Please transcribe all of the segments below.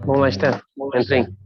Vamos lá, Esther. Entrem.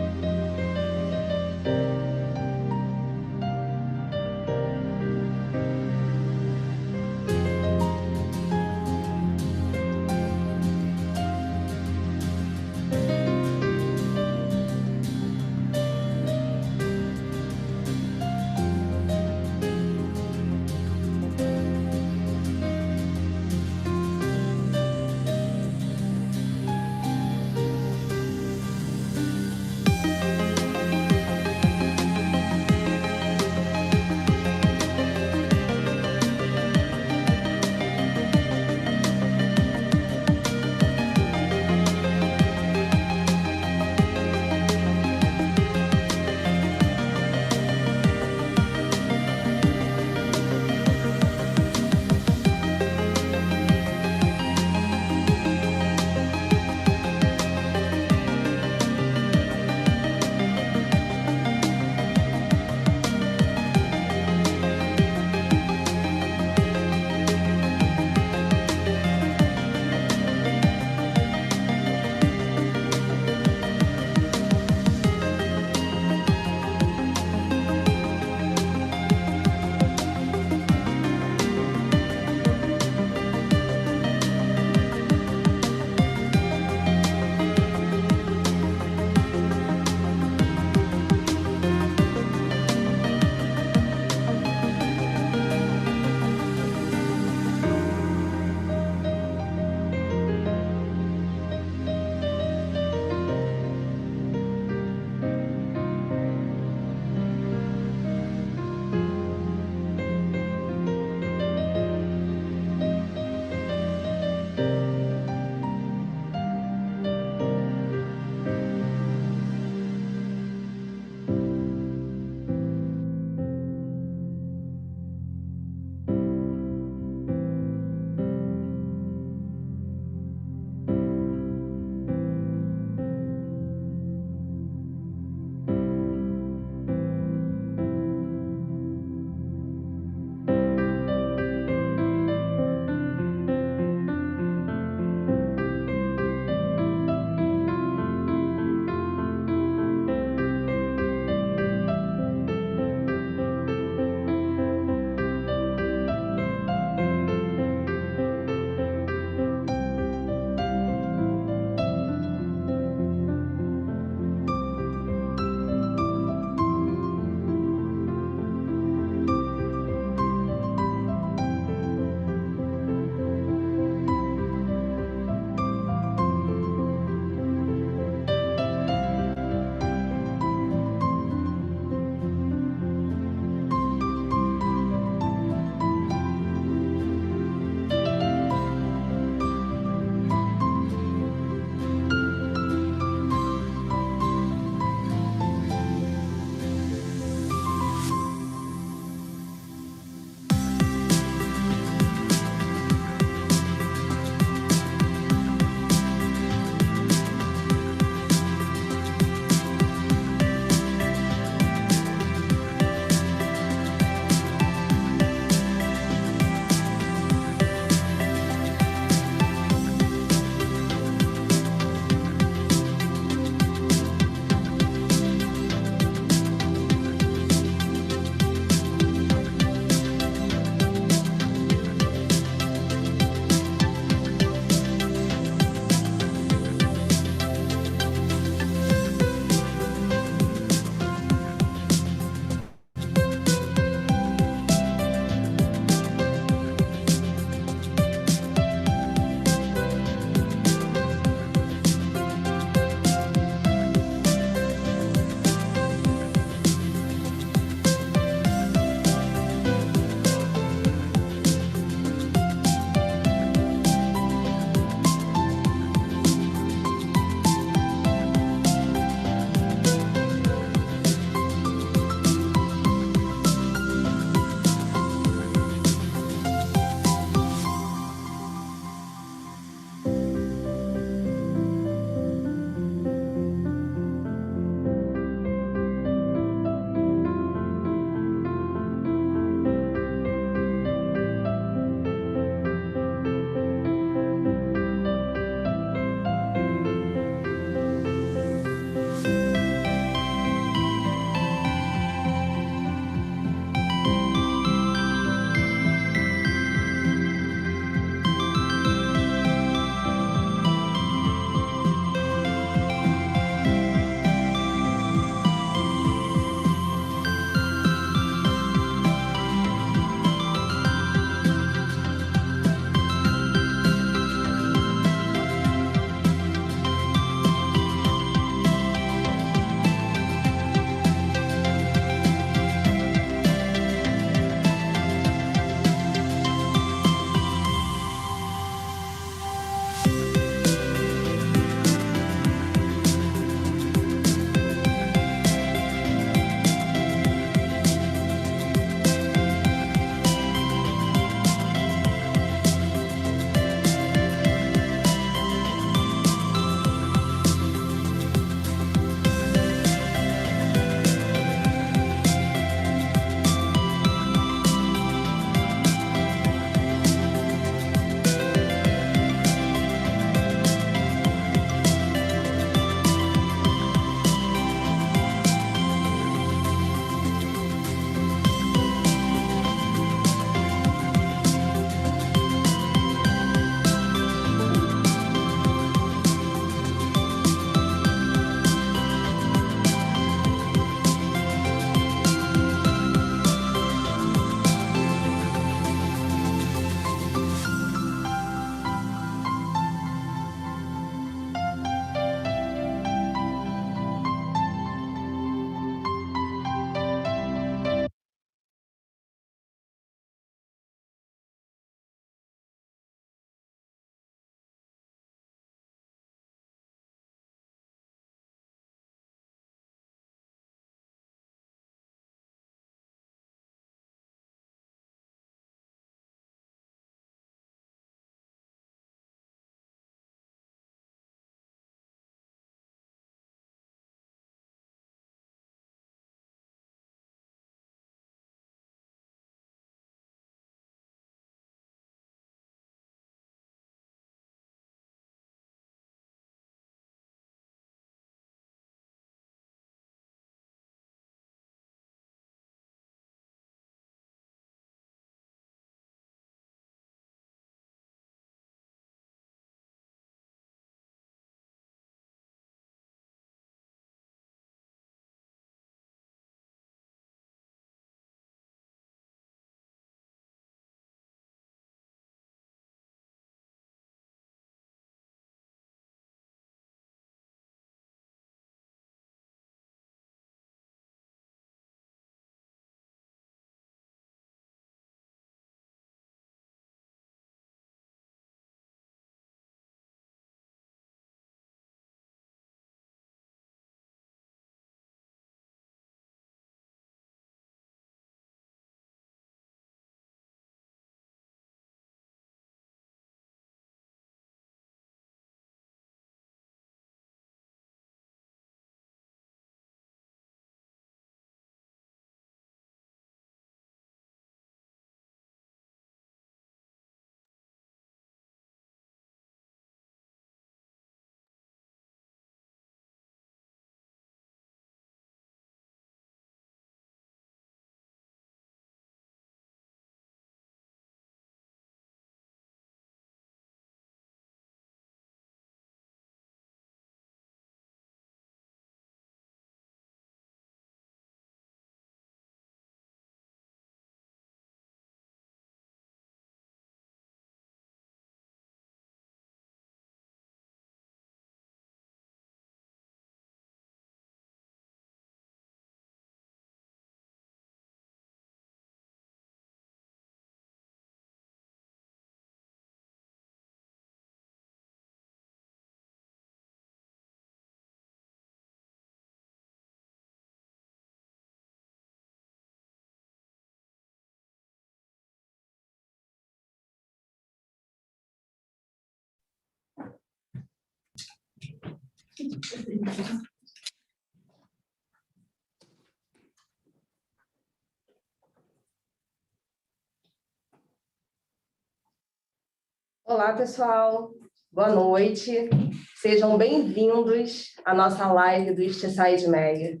Olá, pessoal. Boa noite. Sejam bem-vindos à nossa live do Eastside Meia.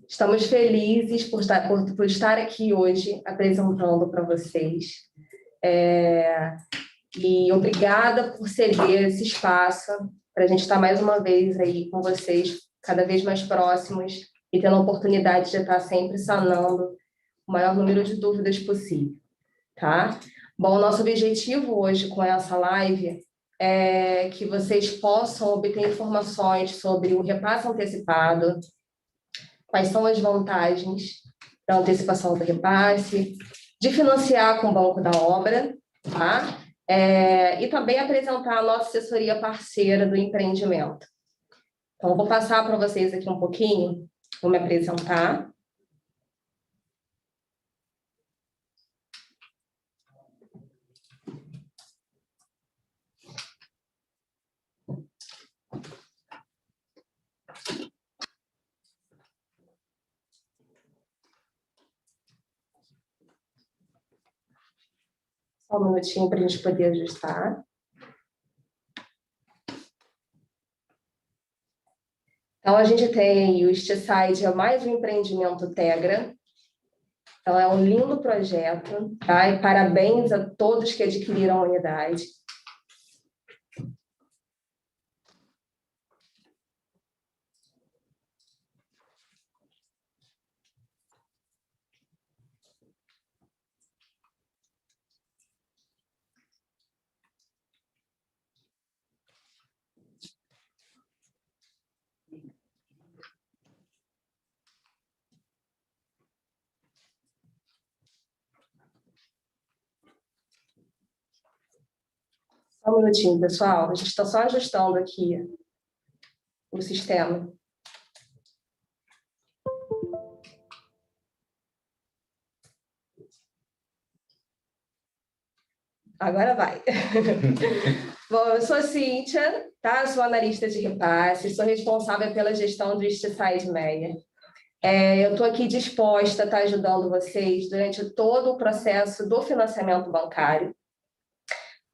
Estamos felizes por estar aqui hoje apresentando para vocês. E obrigada por ceder esse espaço para a gente estar mais uma vez aí com vocês, cada vez mais próximos e tendo a oportunidade de estar sempre sanando o maior número de dúvidas possível, tá? Bom, o nosso objetivo hoje com essa live é que vocês possam obter informações sobre o repasse antecipado, quais são as vantagens da antecipação do repasse, de financiar com o Banco da Obra, tá? E também apresentar a nossa assessoria parceira do empreendimento. Então, vou passar para vocês aqui um pouquinho, vou me apresentar. Só um minutinho para a gente poder ajustar. Então, a gente tem o Eastside, é mais um empreendimento Tegra. Então, é um lindo projeto, tá? E parabéns a todos que adquiriram a unidade. Só um minutinho, pessoal. A gente está só ajustando aqui o sistema. Agora vai. Bom, eu sou a Cíntia, tá? Sou analista de repasse, sou responsável pela gestão do Eastside Meia. Eu estou aqui disposta a estar ajudando vocês durante todo o processo do financiamento bancário.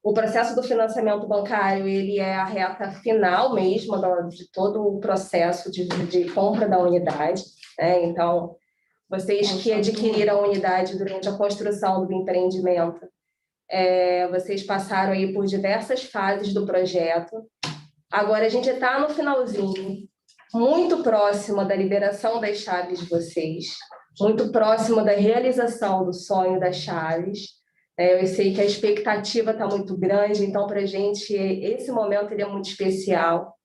O processo do financiamento bancário, ele é a reta final mesmo de todo o processo de compra da unidade, né? Então, vocês que adquiriram a unidade durante a construção do empreendimento, vocês passaram aí por diversas fases do projeto. Agora, a gente está no finalzinho, muito próximo da liberação das chaves de vocês, muito próximo da realização do sonho das chaves. Eu sei que a expectativa está muito grande, então, para a gente, esse momento ele é muito especial.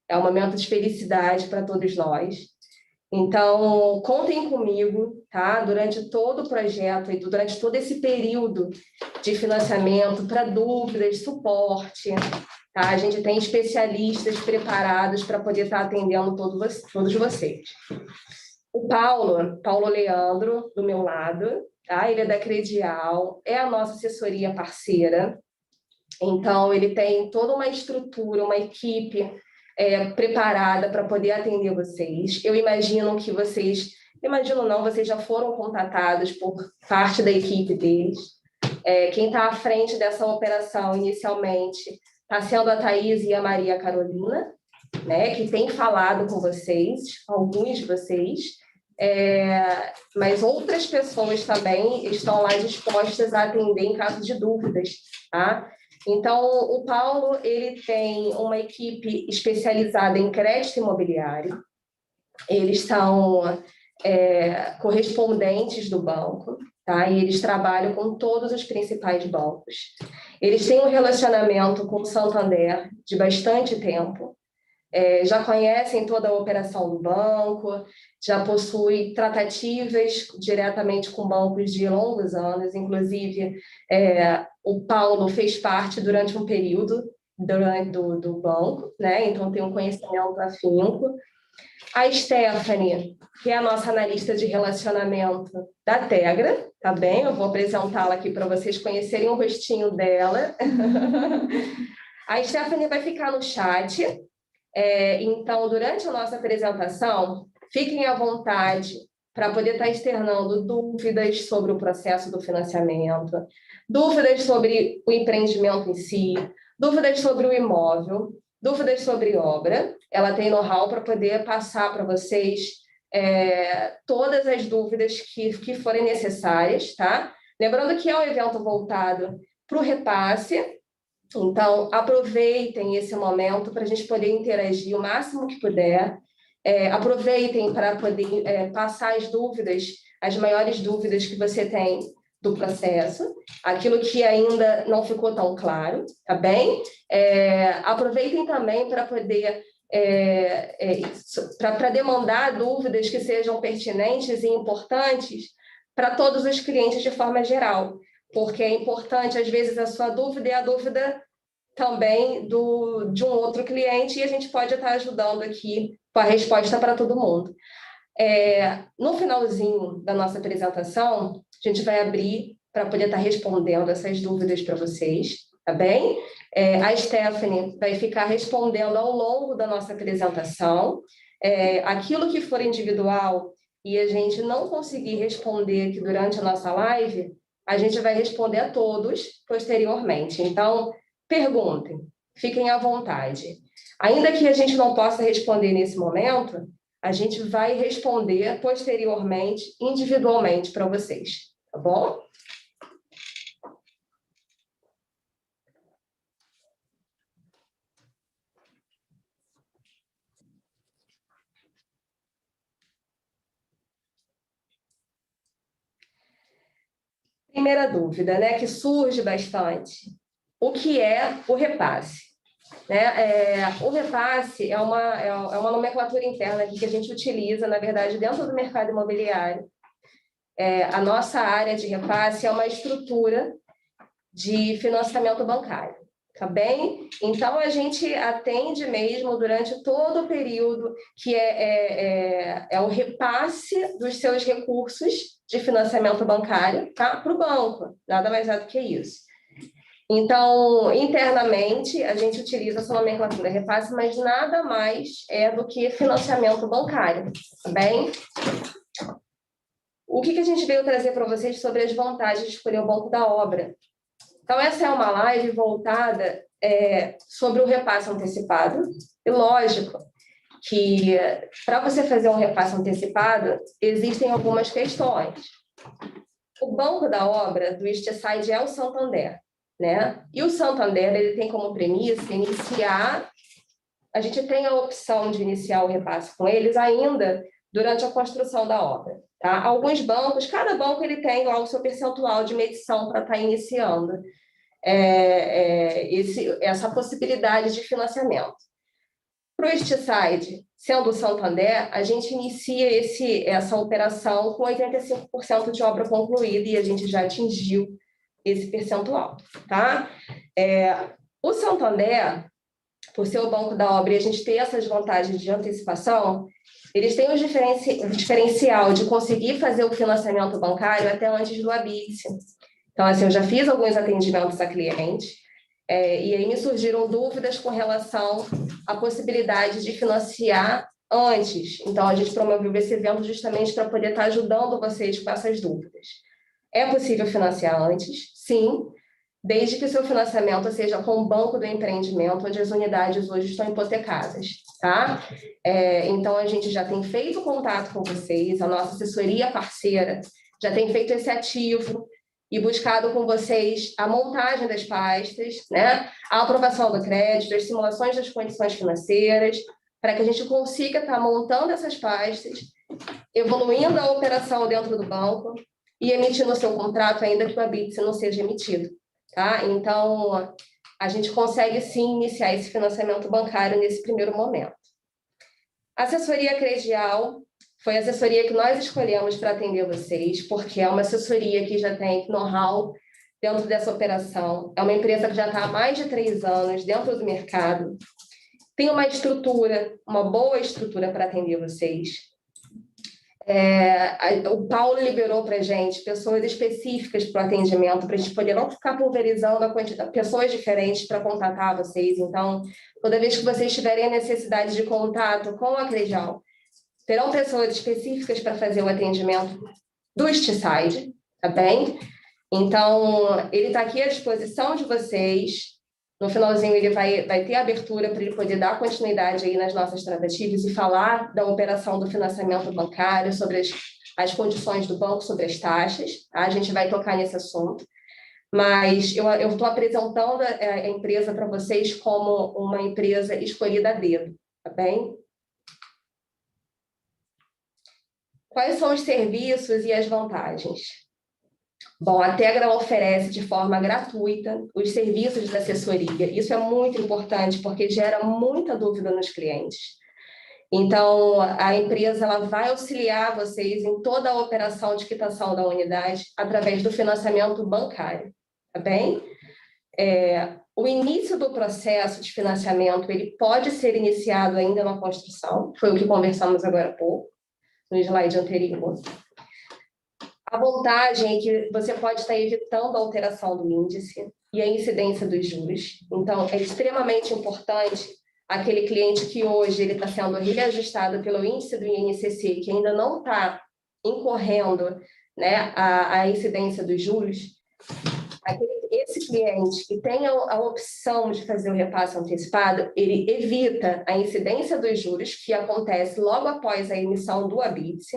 É um momento de felicidade para todos nós. Então, contem comigo, tá? Durante todo o projeto e durante todo esse período de financiamento, para dúvidas, suporte, tá? A gente tem especialistas preparados para poder estar atendendo todos vocês. O Paulo Leandro, do meu lado, tá? Ele é da Credial, é a nossa assessoria parceira. Então, ele tem toda uma estrutura, uma equipe preparada para poder atender vocês. Eu imagino que vocês... Imagino não, vocês já foram contatados por parte da equipe deles. Quem está à frente dessa operação, inicialmente, está sendo a Thaís e a Maria Carolina, né, que tem falado com vocês, alguns de vocês, mas outras pessoas também estão lá dispostas a atender em caso de dúvidas, tá? Então, o Paulo, ele tem uma equipe especializada em crédito imobiliário, eles são correspondentes do banco, tá? E eles trabalham com todos os principais bancos. Eles têm um relacionamento com o Santander de bastante tempo, já conhecem toda a operação do banco, já possuem tratativas diretamente com bancos de longos anos, inclusive o Paulo fez parte durante um período do banco, né? Então tem um conhecimento afinco. A Stephanie, que é a nossa analista de relacionamento da Tegra, tá bem? Eu vou apresentá-la aqui para vocês conhecerem o rostinho dela. A Stephanie vai ficar no chat, Então, durante a nossa apresentação, fiquem à vontade para poder estar externando dúvidas sobre o processo do financiamento, dúvidas sobre o empreendimento em si, dúvidas sobre o imóvel, dúvidas sobre obra. Ela tem know-how para poder passar para vocês todas as dúvidas que forem necessárias, tá? Lembrando que é um evento voltado para o repasse, então aproveitem esse momento para a gente poder interagir o máximo que puder. Aproveitem para poder passar as dúvidas, as maiores dúvidas que você tem do processo, aquilo que ainda não ficou tão claro, tá bem? Aproveitem também para poder para demandar dúvidas que sejam pertinentes e importantes para todos os clientes de forma geral, porque é importante, às vezes, a sua dúvida e a dúvida também de um outro cliente, e a gente pode estar ajudando aqui com a resposta para todo mundo. No finalzinho da nossa apresentação, a gente vai abrir para poder estar respondendo essas dúvidas para vocês, tá bem? A Stephanie vai ficar respondendo ao longo da nossa apresentação. Aquilo que for individual e a gente não conseguir responder aqui durante a nossa live, a gente vai responder a todos posteriormente. Então, perguntem, fiquem à vontade. Ainda que a gente não possa responder nesse momento, a gente vai responder posteriormente, individualmente para vocês, tá bom? Primeira dúvida, né, que surge bastante. O que é o repasse? O repasse é uma nomenclatura interna que a gente utiliza, na verdade, dentro do mercado imobiliário. A nossa área de repasse é uma estrutura de financiamento bancário, tá bem? Então, a gente atende mesmo durante todo o período que é o repasse dos seus recursos de financiamento bancário, tá? Para o banco, nada mais é do que isso. Então, internamente, a gente utiliza essa nomenclatura repasse, mas nada mais é do que financiamento bancário, tá bem? O que a gente veio trazer para vocês sobre as vantagens de escolher o banco da obra? Então, essa é uma live voltada sobre o repasse antecipado. E lógico que para você fazer um repasse antecipado, existem algumas questões. O banco da obra do Eastside é o Santander, né? E o Santander, ele tem como premissa iniciar, a gente tem a opção de iniciar o repasse com eles ainda durante a construção da obra, tá? Alguns bancos, cada banco ele tem lá o seu percentual de medição para estar iniciando essa possibilidade de financiamento. Para o Eastside, sendo o Santander, a gente inicia essa operação com 85% de obra concluída e a gente já atingiu esse percentual, tá? O Santander, por ser o banco da obra e a gente ter essas vantagens de antecipação, eles têm o diferencial de conseguir fazer o financiamento bancário até antes do habite. Então, assim, eu já fiz alguns atendimentos a cliente, e aí me surgiram dúvidas com relação à possibilidade de financiar antes. Então, a gente promoveu esse evento justamente para poder estar ajudando vocês com essas dúvidas. É possível financiar antes? Sim, desde que o seu financiamento seja com o banco do empreendimento, onde as unidades hoje estão hipotecadas, tá? Então, a gente já tem feito contato com vocês, a nossa assessoria parceira já tem feito esse ativo e buscado com vocês a montagem das pastas, né? A aprovação do crédito, as simulações das condições financeiras, para que a gente consiga estar montando essas pastas, evoluindo a operação dentro do banco e emitindo o seu contrato, ainda que o habite não seja emitido, tá? Então, a gente consegue, sim, iniciar esse financiamento bancário nesse primeiro momento. A assessoria credial foi a assessoria que nós escolhemos para atender vocês, porque é uma assessoria que já tem know-how dentro dessa operação. É uma empresa que já está há mais de 3 anos dentro do mercado. Tem uma estrutura, uma boa estrutura para atender vocês. O Paulo liberou para a gente pessoas específicas para o atendimento, para a gente poder não ficar pulverizando a quantidade, pessoas diferentes para contatar vocês. Então, toda vez que vocês tiverem a necessidade de contato com a Crejal, terão pessoas específicas para fazer o atendimento do Eastside, tá bem? Então, ele está aqui à disposição de vocês. No finalzinho, ele vai ter abertura para ele poder dar continuidade aí nas nossas tratativas e falar da operação do financiamento bancário, sobre as condições do banco, sobre as taxas. Tá? A gente vai tocar nesse assunto. Mas eu estou apresentando a empresa para vocês como uma empresa escolhida a dedo, tá bem? Quais são os serviços e as vantagens? Bom, a Tegra oferece de forma gratuita os serviços de assessoria. Isso é muito importante, porque gera muita dúvida nos clientes. Então, a empresa ela vai auxiliar vocês em toda a operação de quitação da unidade através do financiamento bancário, tá bem? O início do processo de financiamento ele pode ser iniciado ainda na construção, foi o que conversamos agora há pouco, no slide anterior. A vantagem é que você pode estar evitando a alteração do índice e a incidência dos juros. Então, é extremamente importante aquele cliente que hoje ele está sendo reajustado pelo índice do INCC, que ainda não está incorrendo, né, a incidência dos juros. Esse cliente que tem a opção de fazer o repasse antecipado, ele evita a incidência dos juros, que acontece logo após a emissão do habite,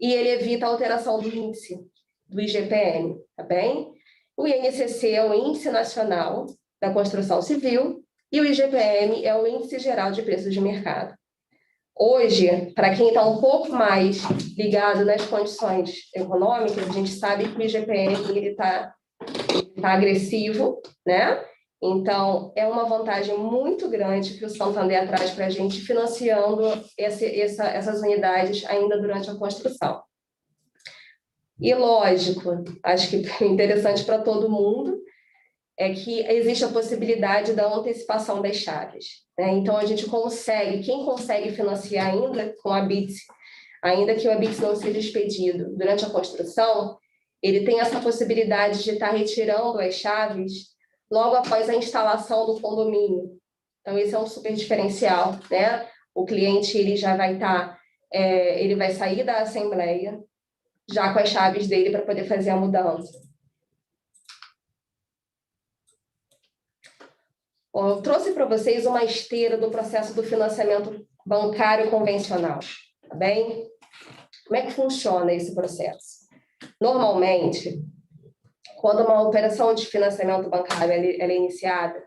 e ele evita a alteração do índice, do IGPM, tá bem? O INCC é o Índice Nacional da Construção Civil e o IGPM é o Índice Geral de Preços de Mercado. Hoje, para quem está um pouco mais ligado nas condições econômicas, a gente sabe que o IGPM está agressivo, né? Então, é uma vantagem muito grande que o Santander traz para a gente, financiando essas unidades ainda durante a construção. E, lógico, acho que é interessante para todo mundo, é que existe a possibilidade da antecipação das chaves, né? Então, a gente consegue, quem consegue financiar ainda com a BITS, ainda que o BITS não seja expedido durante a construção, ele tem essa possibilidade de estar retirando as chaves logo após a instalação do condomínio. Então, esse é um super diferencial, né? O cliente ele já vai estar, ele vai sair da assembleia já com as chaves dele para poder fazer a mudança. Bom, eu trouxe para vocês uma esteira do processo do financiamento bancário convencional, tá bem? Como é que funciona esse processo? Normalmente, quando uma operação de financiamento bancário ela é iniciada,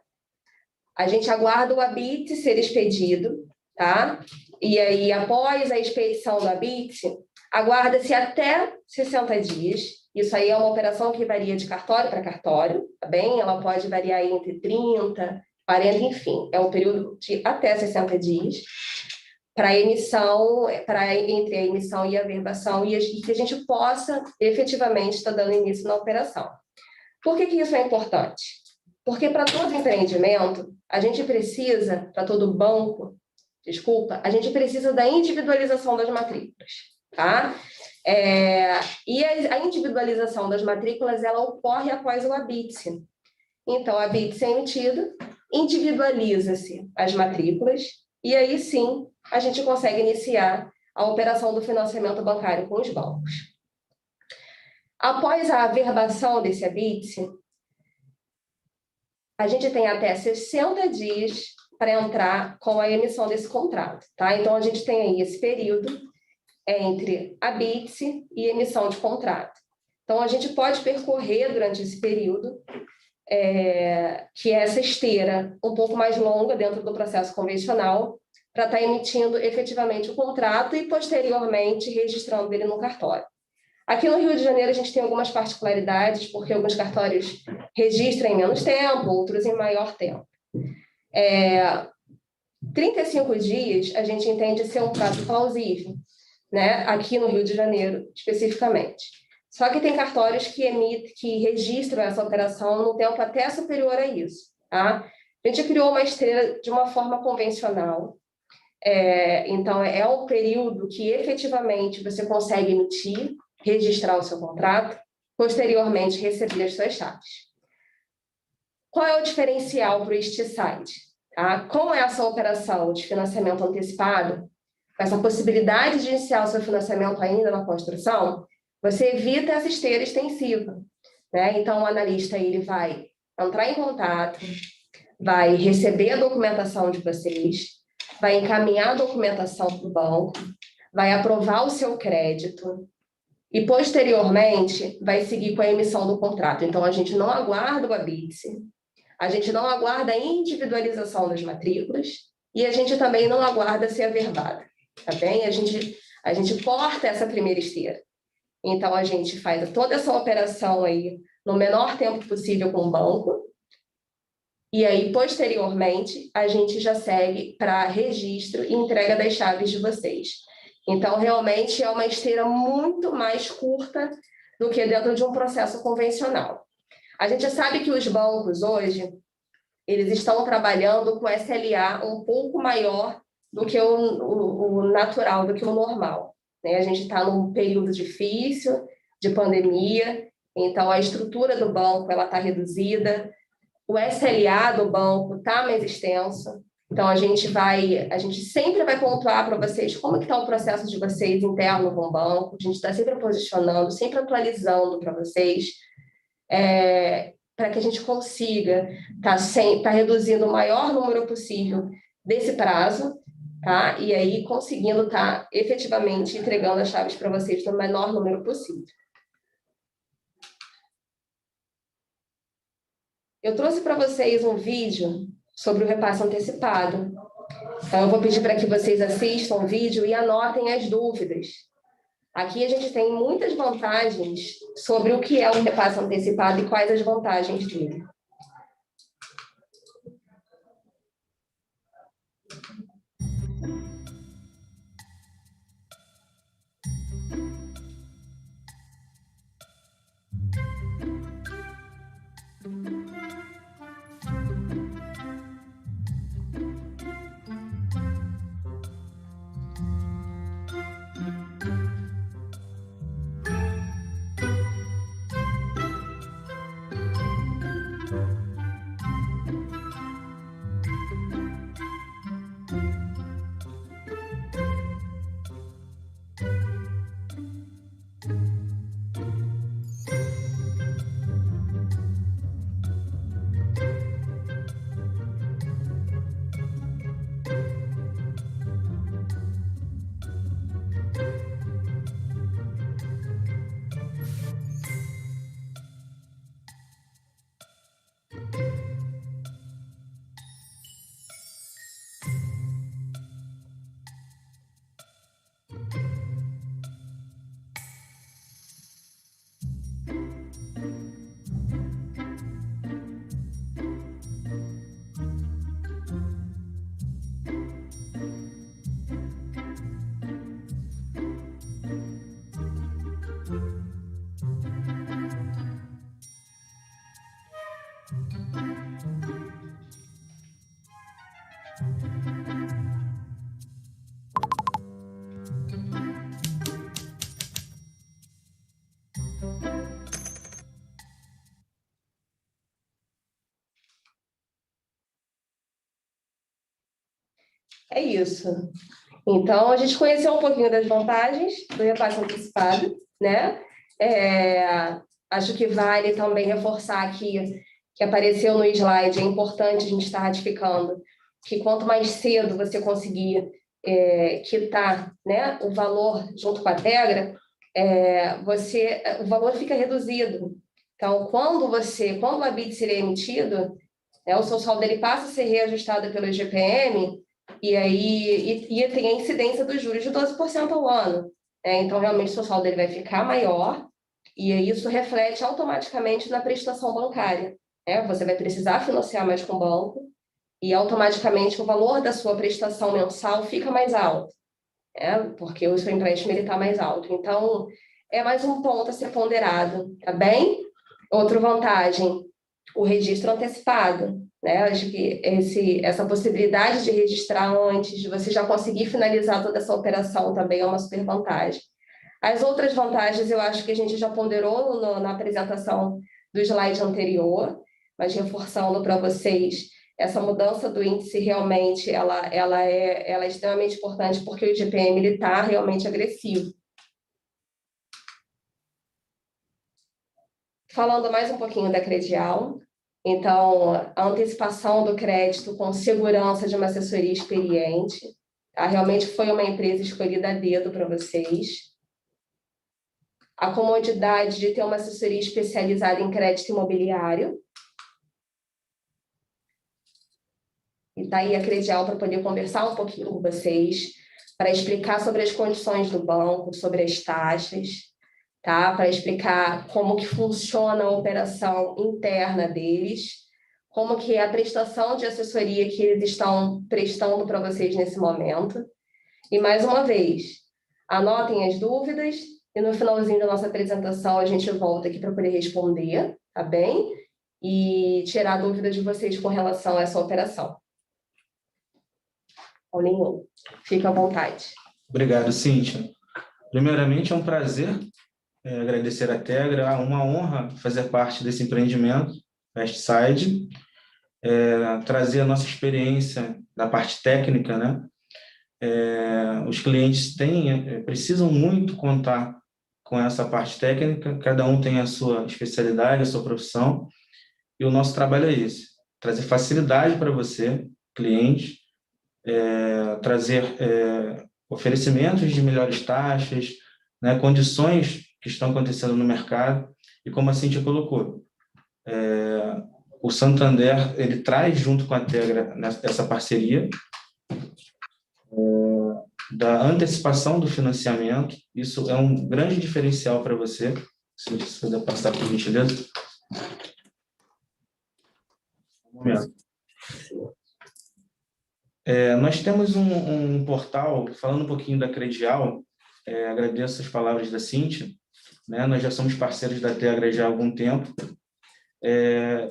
a gente aguarda o habite ser expedido, tá? E aí, após a expedição do habite, aguarda-se até 60 dias. Isso aí é uma operação que varia de cartório para cartório, tá bem? Ela pode variar entre 30, 40, enfim. É um período de até 60 dias para emissão, entre a emissão e a averbação, e que a gente possa efetivamente estar dando início na operação. Por que isso é importante? Porque para todo empreendimento, a gente precisa, para todo banco, desculpa, a gente precisa da individualização das matrículas, tá? E a individualização das matrículas, ela ocorre após o habite. Então, o habite é emitido, individualiza-se as matrículas, e aí sim, a gente consegue iniciar a operação do financiamento bancário com os bancos. Após a averbação desse habite, a gente tem até 60 dias para entrar com a emissão desse contrato, tá? Então, a gente tem aí esse período entre habite e emissão de contrato. Então, a gente pode percorrer durante esse período, que é essa esteira um pouco mais longa dentro do processo convencional, para estar emitindo efetivamente o contrato e, posteriormente, registrando ele no cartório. Aqui no Rio de Janeiro, a gente tem algumas particularidades, porque alguns cartórios registram em menos tempo, outros em maior tempo. 35 dias, a gente entende ser um prazo plausível, né? Aqui no Rio de Janeiro, especificamente. Só que tem cartórios que registram essa operação no tempo até superior a isso, tá? A gente criou uma esteira de uma forma convencional, Então, é um período que efetivamente você consegue emitir, registrar o seu contrato, posteriormente receber as suas chaves. Qual é o diferencial para o Side? Tá? Com essa operação de financiamento antecipado, com essa possibilidade de iniciar o seu financiamento ainda na construção, você evita essa esteira extensiva. Né? Então, o analista ele vai entrar em contato, vai receber a documentação de vocês, vai encaminhar a documentação para o banco, vai aprovar o seu crédito e, posteriormente, vai seguir com a emissão do contrato. Então, a gente não aguarda o habite, a gente não aguarda a individualização das matrículas e a gente também não aguarda ser averbado, tá bem? A gente corta essa primeira esteira. Então, a gente faz toda essa operação aí no menor tempo possível com o banco e aí, posteriormente, a gente já segue para registro e entrega das chaves de vocês. Então, realmente, é uma esteira muito mais curta do que dentro de um processo convencional. A gente sabe que os bancos, hoje, eles estão trabalhando com SLA um pouco maior do que o natural, do que o normal. Né? A gente está num período difícil, de pandemia, então a estrutura do banco está reduzida, o SLA do banco está mais extenso, então a gente sempre vai pontuar para vocês como que está o processo de vocês interno com o banco, a gente está sempre posicionando, sempre atualizando para vocês, para que a gente consiga tá reduzindo o maior número possível desse prazo, tá? E aí conseguindo estar efetivamente entregando as chaves para vocês no menor número possível. Eu trouxe para vocês um vídeo sobre o repasse antecipado. Então, eu vou pedir para que vocês assistam o vídeo e anotem as dúvidas. Aqui a gente tem muitas vantagens sobre o que é o repasse antecipado e quais as vantagens dele. É isso. Então, a gente conheceu um pouquinho das vantagens do repasse antecipado, né? Acho que vale também reforçar aqui, que apareceu no slide, é importante a gente estar ratificando, que quanto mais cedo você conseguir quitar, né, o valor junto com a Tegra, o valor fica reduzido. Então, quando o habite seria emitido, né, o seu saldo ele passa a ser reajustado pelo IGPM, e aí tem a incidência dos juros de 12% ao ano. Então, realmente, o seu saldo ele vai ficar maior, e aí isso reflete automaticamente na prestação bancária. Você vai precisar financiar mais com o banco, e automaticamente o valor da sua prestação mensal fica mais alto, porque o seu empréstimo está mais alto. Então, é mais um ponto a ser ponderado, tá bem? Outra vantagem o registro antecipado, né? Acho que essa possibilidade de registrar antes, de você já conseguir finalizar toda essa operação também é uma super vantagem. As outras vantagens eu acho que a gente já ponderou na apresentação do slide anterior, mas reforçando para vocês, essa mudança do índice realmente ela é extremamente importante porque o IGPM está realmente agressivo. Falando mais um pouquinho da Credial, então, a antecipação do crédito com segurança de uma assessoria experiente, tá? Realmente foi uma empresa escolhida a dedo para vocês. A comodidade de ter uma assessoria especializada em crédito imobiliário. E está aí a Credial para poder conversar um pouquinho com vocês, para explicar sobre as condições do banco, sobre as taxas, tá? Para explicar como que funciona a operação interna deles, como que é a prestação de assessoria que eles estão prestando para vocês nesse momento. E, mais uma vez, anotem as dúvidas e no finalzinho da nossa apresentação a gente volta aqui para poder responder, tá bem? E tirar dúvidas de vocês com relação a essa operação. Ou nenhum. Fique à vontade. Obrigado, Cíntia. Primeiramente, é um prazer agradecer a Tegra, é uma honra fazer parte desse empreendimento, Westside, trazer a nossa experiência na parte técnica, né? Os clientes precisam muito contar com essa parte técnica, cada um tem a sua especialidade, a sua profissão, e o nosso trabalho é esse, trazer facilidade para você, cliente, trazer oferecimentos de melhores taxas, né, condições que estão acontecendo no mercado, e como a Cíntia colocou, o Santander ele traz junto com a Tegra essa parceria da antecipação do financiamento. Isso é um grande diferencial para você. Se você puder passar por gentileza. Um momento. Nós temos um portal, falando um pouquinho da Credial, agradeço as palavras da Cíntia, né? Nós já somos parceiros da Tegra já há algum tempo,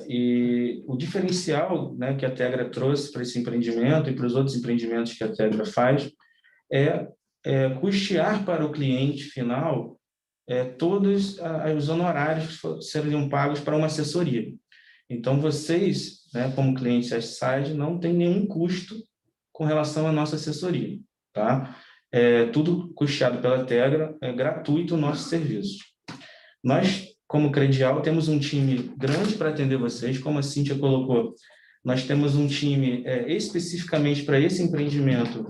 e o diferencial, né, que a Tegra trouxe para esse empreendimento e para os outros empreendimentos que a Tegra faz é custear para o cliente final todos os honorários que seriam pagos para uma assessoria. Então, vocês, né, como clientes da Westside, não tem nenhum custo com relação à nossa assessoria, tá? Tudo custeado pela Tegra, é gratuito o nosso serviço. Nós, como Credial, temos um time grande para atender vocês, como a Cíntia colocou, nós temos um time especificamente para esse empreendimento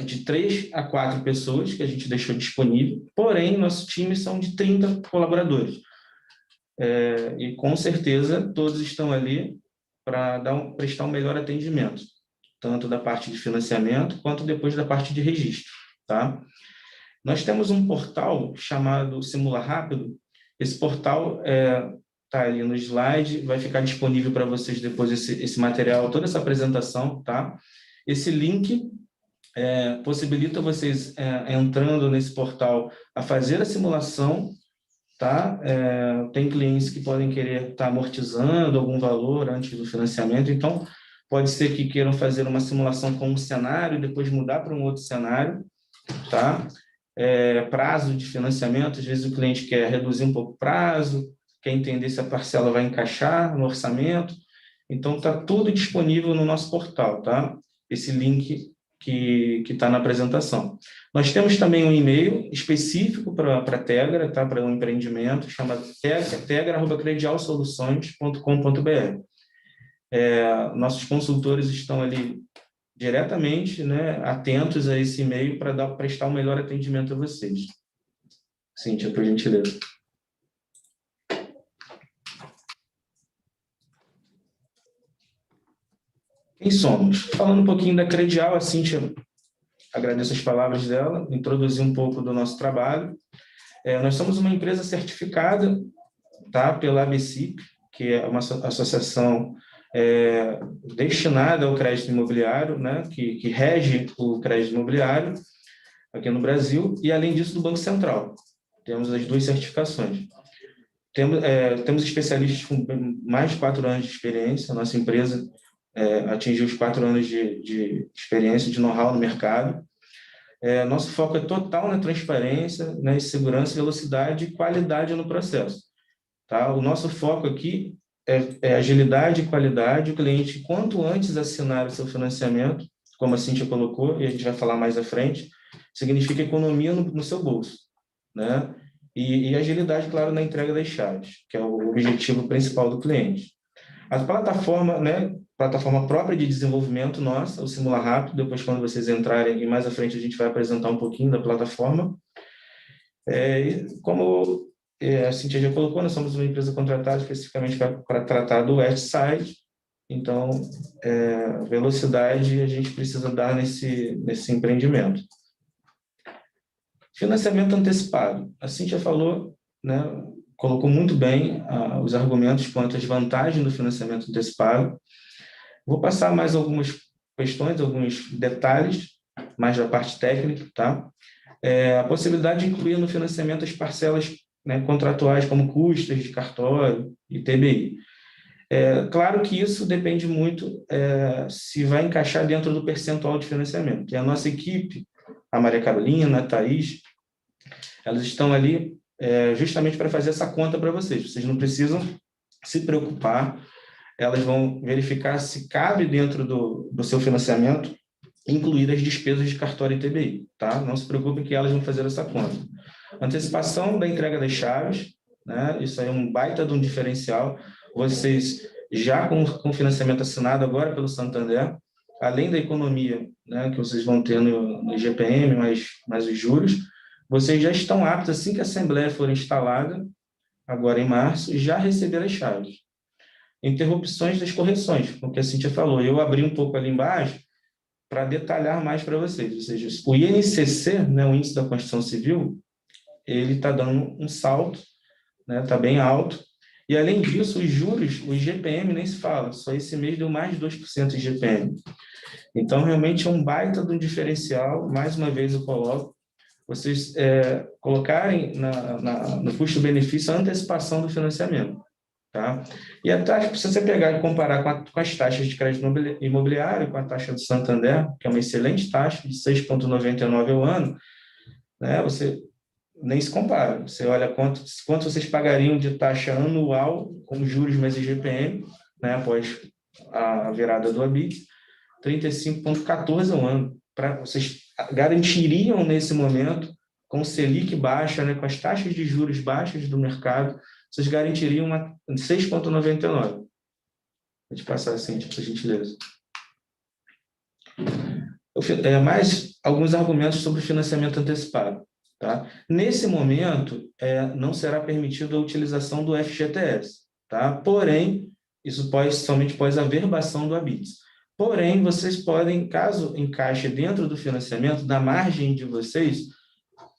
de 3 a 4 pessoas que a gente deixou disponível, porém, nosso time são de 30 colaboradores. E, com certeza, todos estão ali para prestar um melhor atendimento, tanto da parte de financiamento, quanto depois da parte de registro, tá? Nós temos um portal chamado Simula Rápido. Esse portal está ali no slide, vai ficar disponível para vocês depois esse material, toda essa apresentação, tá? Esse link possibilita vocês, entrando nesse portal, a fazer a simulação, tá? Tem clientes que podem querer estar amortizando algum valor antes do financiamento, então pode ser que queiram fazer uma simulação com um cenário e depois mudar para um outro cenário, tá? Prazo de financiamento, às vezes o cliente quer reduzir um pouco o prazo, quer entender se a parcela vai encaixar no orçamento, então está tudo disponível no nosso portal, tá? Esse link que está na apresentação. Nós temos também um e-mail específico para a Tegra, tá? Para um empreendimento, chamado tegra@credialsoluções.com.br. Nossos consultores estão ali diretamente, né, atentos a esse e-mail para prestar o melhor atendimento a vocês. Cíntia, por gentileza. Quem somos? Falando um pouquinho da Credial, a Cíntia, agradeço as palavras dela, introduzir um pouco do nosso trabalho. Nós somos uma empresa certificada, tá, pela ABCIP, que é uma associação destinada ao crédito imobiliário, né, que rege o crédito imobiliário aqui no Brasil, e além disso do Banco Central. Temos as 2 certificações. Temos especialistas com mais de 4 anos de experiência. A nossa empresa atingiu os 4 anos de experiência, de know-how no mercado. Nosso foco é total na transparência, na segurança, velocidade e qualidade no processo. Tá? O nosso foco aqui é agilidade e qualidade. O cliente, quanto antes assinar o seu financiamento, como a Cíntia colocou, e a gente vai falar mais à frente, significa economia no seu bolso, né? E agilidade, claro, na entrega das chaves, que é o objetivo principal do cliente. A plataforma, né, plataforma própria de desenvolvimento nossa, o Simula Rápido, depois quando vocês entrarem, e mais à frente a gente vai apresentar um pouquinho da plataforma. Como a Cíntia já colocou, nós somos uma empresa contratada especificamente para tratar do West Side, então, velocidade a gente precisa dar nesse empreendimento. Financiamento antecipado. A Cíntia falou, né, colocou muito bem os argumentos quanto às vantagens do financiamento antecipado. Vou passar mais algumas questões, alguns detalhes, mais da parte técnica, tá? A possibilidade de incluir no financiamento as parcelas, né, contratuais, como custas de cartório e TBI. Claro que isso depende muito se vai encaixar dentro do percentual de financiamento. E a nossa equipe, a Maria Carolina, a Thaís, elas estão ali justamente para fazer essa conta para vocês. Vocês não precisam se preocupar, elas vão verificar se cabe dentro do seu financiamento incluir as despesas de cartório e TBI, tá? Não se preocupem que elas vão fazer essa conta. Antecipação da entrega das chaves, né? Isso aí é um baita de um diferencial. Vocês já com financiamento assinado agora pelo Santander, além da economia, né, que vocês vão ter no IGPM, mais os juros, vocês já estão aptos, assim que a Assembleia for instalada, agora em março, já receber as chaves. Interrupções das correções, como a Cíntia falou. Eu abri um pouco ali embaixo para detalhar mais para vocês. Ou seja, o INCC, né, o Índice da Construção Civil, ele está dando um salto, né, está bem alto. E, além disso, os juros, o IGPM nem se fala, só esse mês deu mais de 2% de IGPM. Então, realmente é um baita de um diferencial, mais uma vez eu coloco, vocês colocarem no custo-benefício a antecipação do financiamento. Tá? E a taxa, se você pegar e comparar com as taxas de crédito imobiliário, com a taxa do Santander, que é uma excelente taxa, de 6,99 ao ano, né, você nem se compara. Você olha quanto vocês pagariam de taxa anual, com juros mais IGPM, né, após a virada do ABIT, 35,14 ao ano. Vocês garantiriam, nesse momento, com o Selic baixa, né, com as taxas de juros baixas do mercado, vocês garantiriam 6,99. Vou te passar assim, por gentileza. Mais alguns argumentos sobre financiamento antecipado. Tá? Nesse momento, não será permitida a utilização do FGTS. Tá? Porém, isso somente após a averbação do ABITS. Porém, vocês podem, caso encaixe dentro do financiamento, da margem de vocês,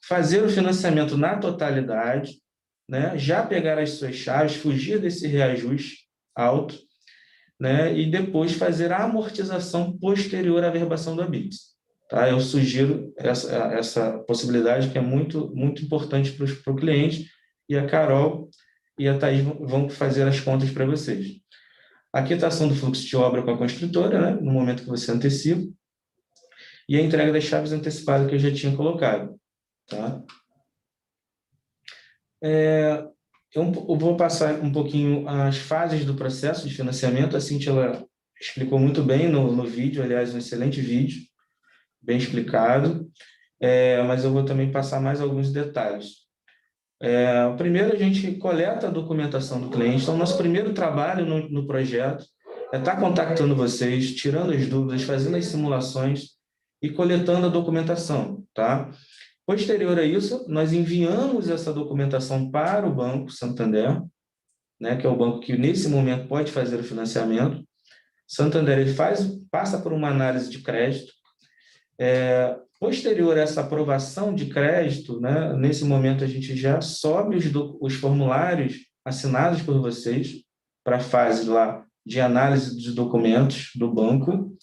fazer o financiamento na totalidade, né? Já pegar as suas chaves, fugir desse reajuste alto, né? E depois fazer a amortização posterior à averbação do ABITS. Tá? Eu sugiro essa possibilidade, que é muito, muito importante para o cliente, e a Carol e a Thaís vão fazer as contas para vocês. A quitação do fluxo de obra com a construtora, né, no momento que você antecipa, e a entrega das chaves antecipada que eu já tinha colocado. Tá? Eu vou passar um pouquinho as fases do processo de financiamento. A Cíntia ela explicou muito bem no vídeo, aliás, um excelente vídeo, bem explicado, mas eu vou também passar mais alguns detalhes. Primeiro, a gente coleta a documentação do cliente. Então, nosso primeiro trabalho no projeto é estar contactando vocês, tirando as dúvidas, fazendo as simulações e coletando a documentação. Tá? Posterior a isso, nós enviamos essa documentação para o Banco Santander, né, que é o banco que, nesse momento, pode fazer o financiamento. Santander ele passa por uma análise de crédito. Posterior a essa aprovação de crédito, né, nesse momento a gente já sobe os formulários assinados por vocês para a fase lá de análise de documentos do banco,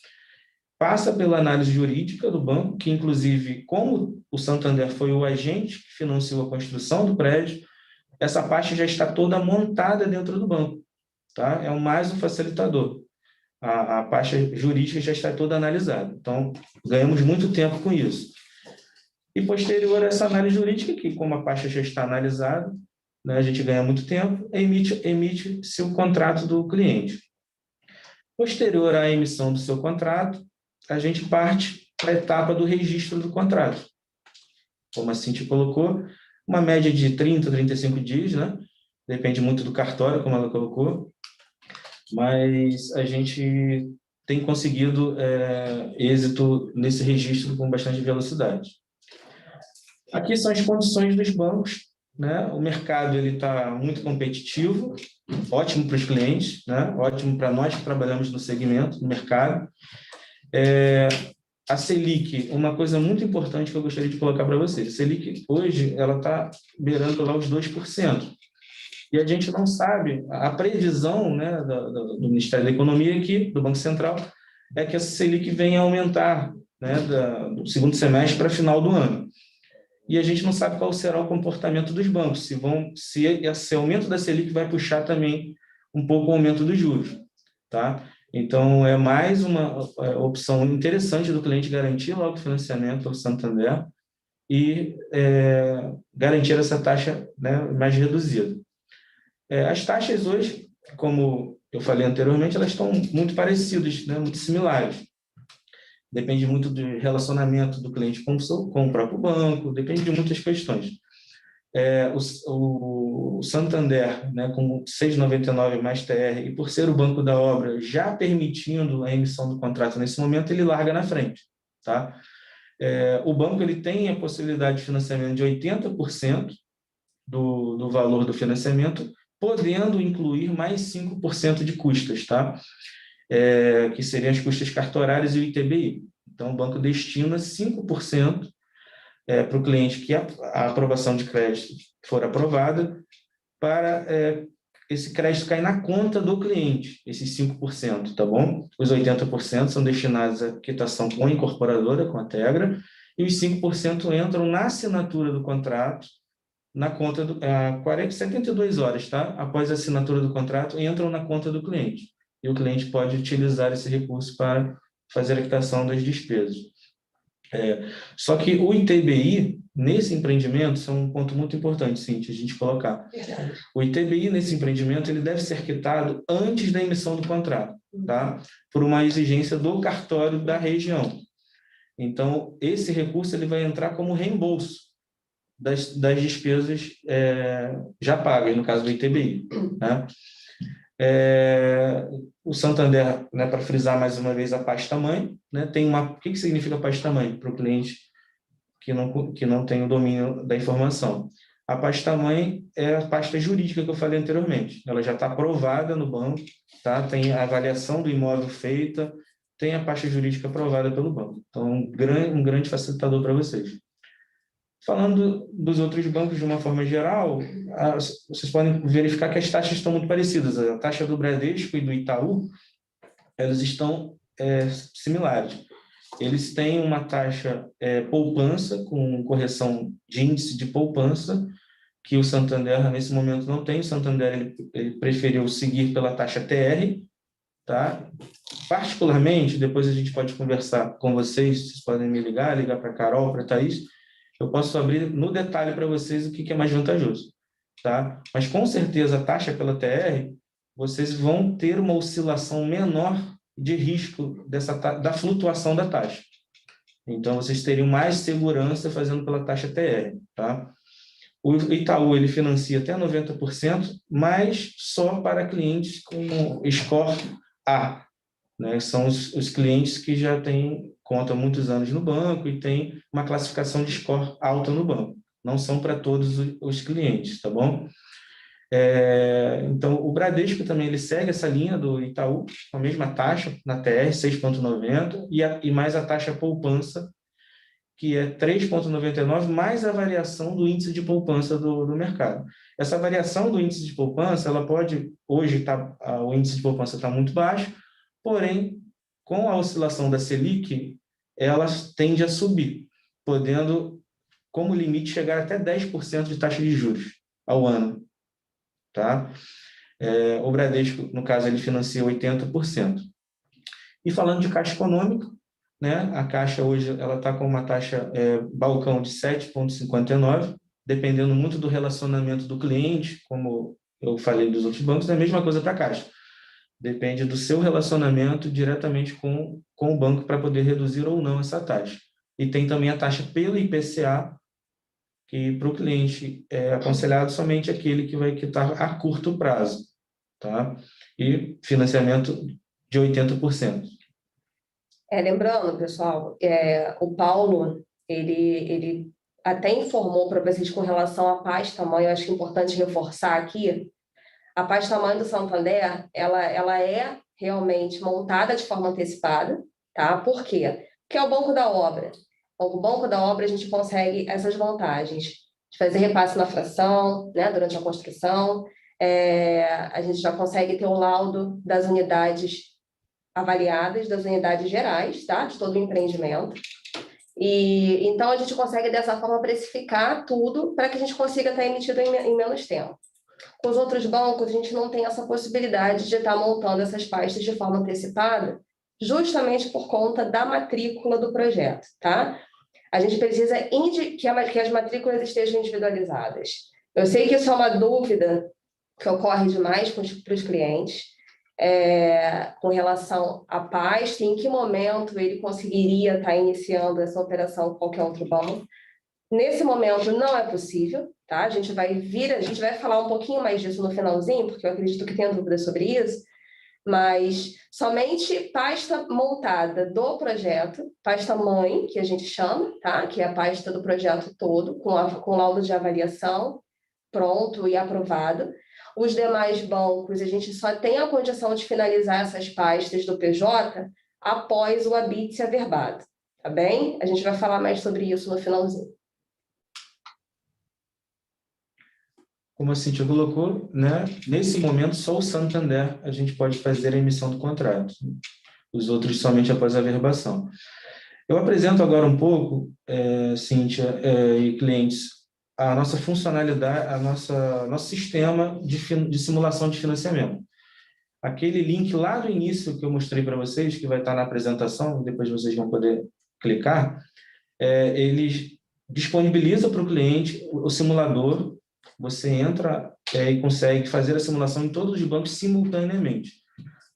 passa pela análise jurídica do banco, que inclusive, como o Santander foi o agente que financiou a construção do prédio, essa parte já está toda montada dentro do banco, tá? É mais um facilitador. A parte jurídica já está toda analisada. Então, ganhamos muito tempo com isso. E posterior a essa análise jurídica, que como a parte já está analisada, né, a gente ganha muito tempo, emite-se o contrato do cliente. Posterior à emissão do seu contrato, a gente parte para a etapa do registro do contrato. Como a Cintia colocou, uma média de 30, 35 dias, né? Depende muito do cartório, como ela colocou, mas a gente tem conseguido êxito nesse registro com bastante velocidade. Aqui são as condições dos bancos, né? O mercado está muito competitivo, ótimo para os clientes, né? Ótimo para nós que trabalhamos no segmento, no mercado. A Selic, uma coisa muito importante que eu gostaria de colocar para vocês, a Selic hoje ela está beirando lá os 2%. E a gente não sabe, a previsão, né, do Ministério da Economia aqui, do Banco Central, é que a Selic venha a aumentar, né, do segundo semestre para final do ano. E a gente não sabe qual será o comportamento dos bancos, se esse aumento da Selic vai puxar também um pouco o aumento dos juros, tá? Então, é mais uma opção interessante do cliente garantir logo o financiamento ao Santander e garantir essa taxa, né, mais reduzida. As taxas hoje, como eu falei anteriormente, elas estão muito parecidas, né, muito similares. Depende muito do relacionamento do cliente com o próprio banco, depende de muitas questões. O Santander, né, com 6,99 mais TR, e por ser o banco da obra já permitindo a emissão do contrato nesse momento, ele larga na frente. Tá? O banco ele tem a possibilidade de financiamento de 80% do valor do financiamento, podendo incluir mais 5% de custas, tá? Que seriam as custas cartorárias e o ITBI. Então, o banco destina 5% para o cliente que a aprovação de crédito for aprovada, para esse crédito cair na conta do cliente, esses 5%, tá bom? Os 80% são destinados à quitação com a incorporadora, com a Tegra, e os 5% entram na assinatura do contrato, na conta do 72 horas, tá? Após a assinatura do contrato, entram na conta do cliente. E o cliente pode utilizar esse recurso para fazer a quitação das despesas. Só que o ITBI, nesse empreendimento, isso é um ponto muito importante, Cíntia, a gente colocar. Verdade. O ITBI, nesse empreendimento, ele deve ser quitado antes da emissão do contrato, tá? Por uma exigência do cartório da região. Então, esse recurso ele vai entrar como reembolso das despesas já pagas, no caso do ITBI. Né? O Santander, né, para frisar mais uma vez a pasta-mãe, né, tem uma... O que significa pasta-mãe para o cliente que não tem o domínio da informação? A pasta-mãe é a pasta jurídica que eu falei anteriormente. Ela já está aprovada no banco, tá? Tem a avaliação do imóvel feita, tem a pasta jurídica aprovada pelo banco. Então, um grande facilitador para vocês. Falando dos outros bancos de uma forma geral, vocês podem verificar que as taxas estão muito parecidas. A taxa do Bradesco e do Itaú, elas estão similares. Eles têm uma taxa poupança, com correção de índice de poupança, que o Santander, nesse momento, não tem. O Santander ele preferiu seguir pela taxa TR. Tá? Particularmente, depois a gente pode conversar com vocês podem me ligar para a Carol, para a Thaís, eu posso abrir no detalhe para vocês o que é mais vantajoso. Tá? Mas, com certeza, a taxa pela TR, vocês vão ter uma oscilação menor de risco da flutuação da taxa. Então, vocês teriam mais segurança fazendo pela taxa TR. Tá? O Itaú ele financia até 90%, mas só para clientes com score A. Né? São os clientes que já têm conta há muitos anos no banco e têm uma classificação de score alta no banco. Não são para todos os clientes, tá bom? Então, o Bradesco também ele segue essa linha do Itaú, com a mesma taxa na TR, 6,90, e mais a taxa poupança, que é 3,99, mais a variação do índice de poupança do mercado. Essa variação do índice de poupança, ela pode, hoje o índice de poupança está muito baixo, porém, com a oscilação da Selic, ela tende a subir, podendo, como limite, chegar até 10% de taxa de juros ao ano. tá? O Bradesco, no caso, ele financia 80%. E falando de Caixa Econômica, né, a Caixa hoje ela está com uma taxa balcão de 7,59, dependendo muito do relacionamento do cliente, como eu falei dos outros bancos, é a mesma coisa para a Caixa. Depende do seu relacionamento diretamente com o banco para poder reduzir ou não essa taxa. E tem também a taxa pelo IPCA, que para o cliente é aconselhado somente aquele que vai quitar a curto prazo, tá? E financiamento de 80%. Lembrando, pessoal, o Paulo, ele até informou para vocês com relação à paz-tamanho, eu acho que é importante reforçar aqui, a paz-tamanho do Santander, ela é realmente montada de forma antecipada, tá? Por quê? Porque é o banco da obra. Com o banco da obra, a gente consegue essas vantagens de fazer repasse na fração, né, durante a construção, a gente já consegue ter o laudo das unidades avaliadas, das unidades gerais, tá? De todo o empreendimento. E então a gente consegue dessa forma precificar tudo para que a gente consiga estar emitido em menos tempo. Com os outros bancos, a gente não tem essa possibilidade de estar montando essas pastas de forma antecipada, justamente por conta da matrícula do projeto, tá? A gente precisa que as matrículas estejam individualizadas. Eu sei que isso é uma dúvida que ocorre demais para os clientes, com relação à pasta, em que momento ele conseguiria estar iniciando essa operação com qualquer outro banco. Nesse momento não é possível, tá? A gente vai falar um pouquinho mais disso no finalzinho, porque eu acredito que tenha dúvidas sobre isso, mas somente pasta montada do projeto, pasta mãe, que a gente chama, tá? Que é a pasta do projeto todo, com laudo de avaliação pronto e aprovado. Os demais bancos, a gente só tem a condição de finalizar essas pastas do PJ após o habite ser averbado, tá bem? A gente vai falar mais sobre isso no finalzinho. Como a Cíntia colocou, né, nesse momento, só o Santander a gente pode fazer a emissão do contrato. Os outros somente após a averbação. Eu apresento agora um pouco, Cíntia e clientes, a nossa funcionalidade, nosso sistema de simulação de financiamento. Aquele link lá do início que eu mostrei para vocês, que vai estar na apresentação, depois vocês vão poder clicar, eles disponibilizam para o cliente o simulador. Você entra e consegue fazer a simulação em todos os bancos simultaneamente,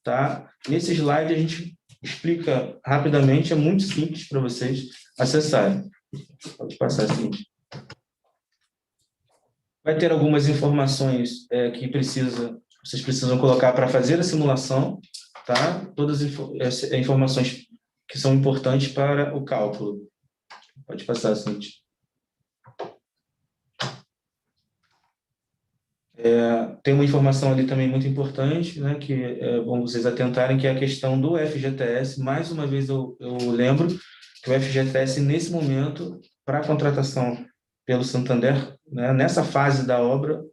tá? Nesse slide a gente explica rapidamente, é muito simples para vocês acessarem. Pode passar, Cíntia. Vai ter algumas informações que vocês precisam colocar para fazer a simulação, tá? Todas as informações que são importantes para o cálculo. Pode passar, Cíntia. Tem uma informação ali também muito importante, né, que é bom vocês atentarem, que é a questão do FGTS. Mais uma vez eu lembro que o FGTS, nesse momento, para a contratação pelo Santander, né, nessa fase da obra,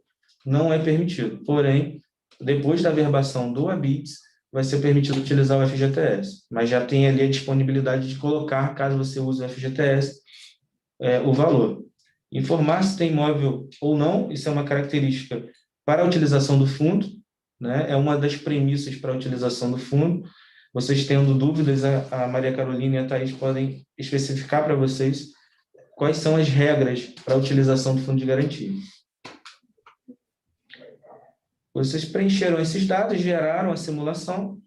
não é permitido. Porém, depois da averbação do habites, vai ser permitido utilizar o FGTS, mas já tem ali a disponibilidade de colocar, caso você use o FGTS, o valor. Informar se tem imóvel ou não, isso é uma característica para a utilização do fundo, né? É uma das premissas para a utilização do fundo. Vocês tendo dúvidas, a Maria Carolina e a Thaís podem especificar para vocês quais são as regras para a utilização do fundo de garantia. Vocês preencheram esses dados, geraram a simulação,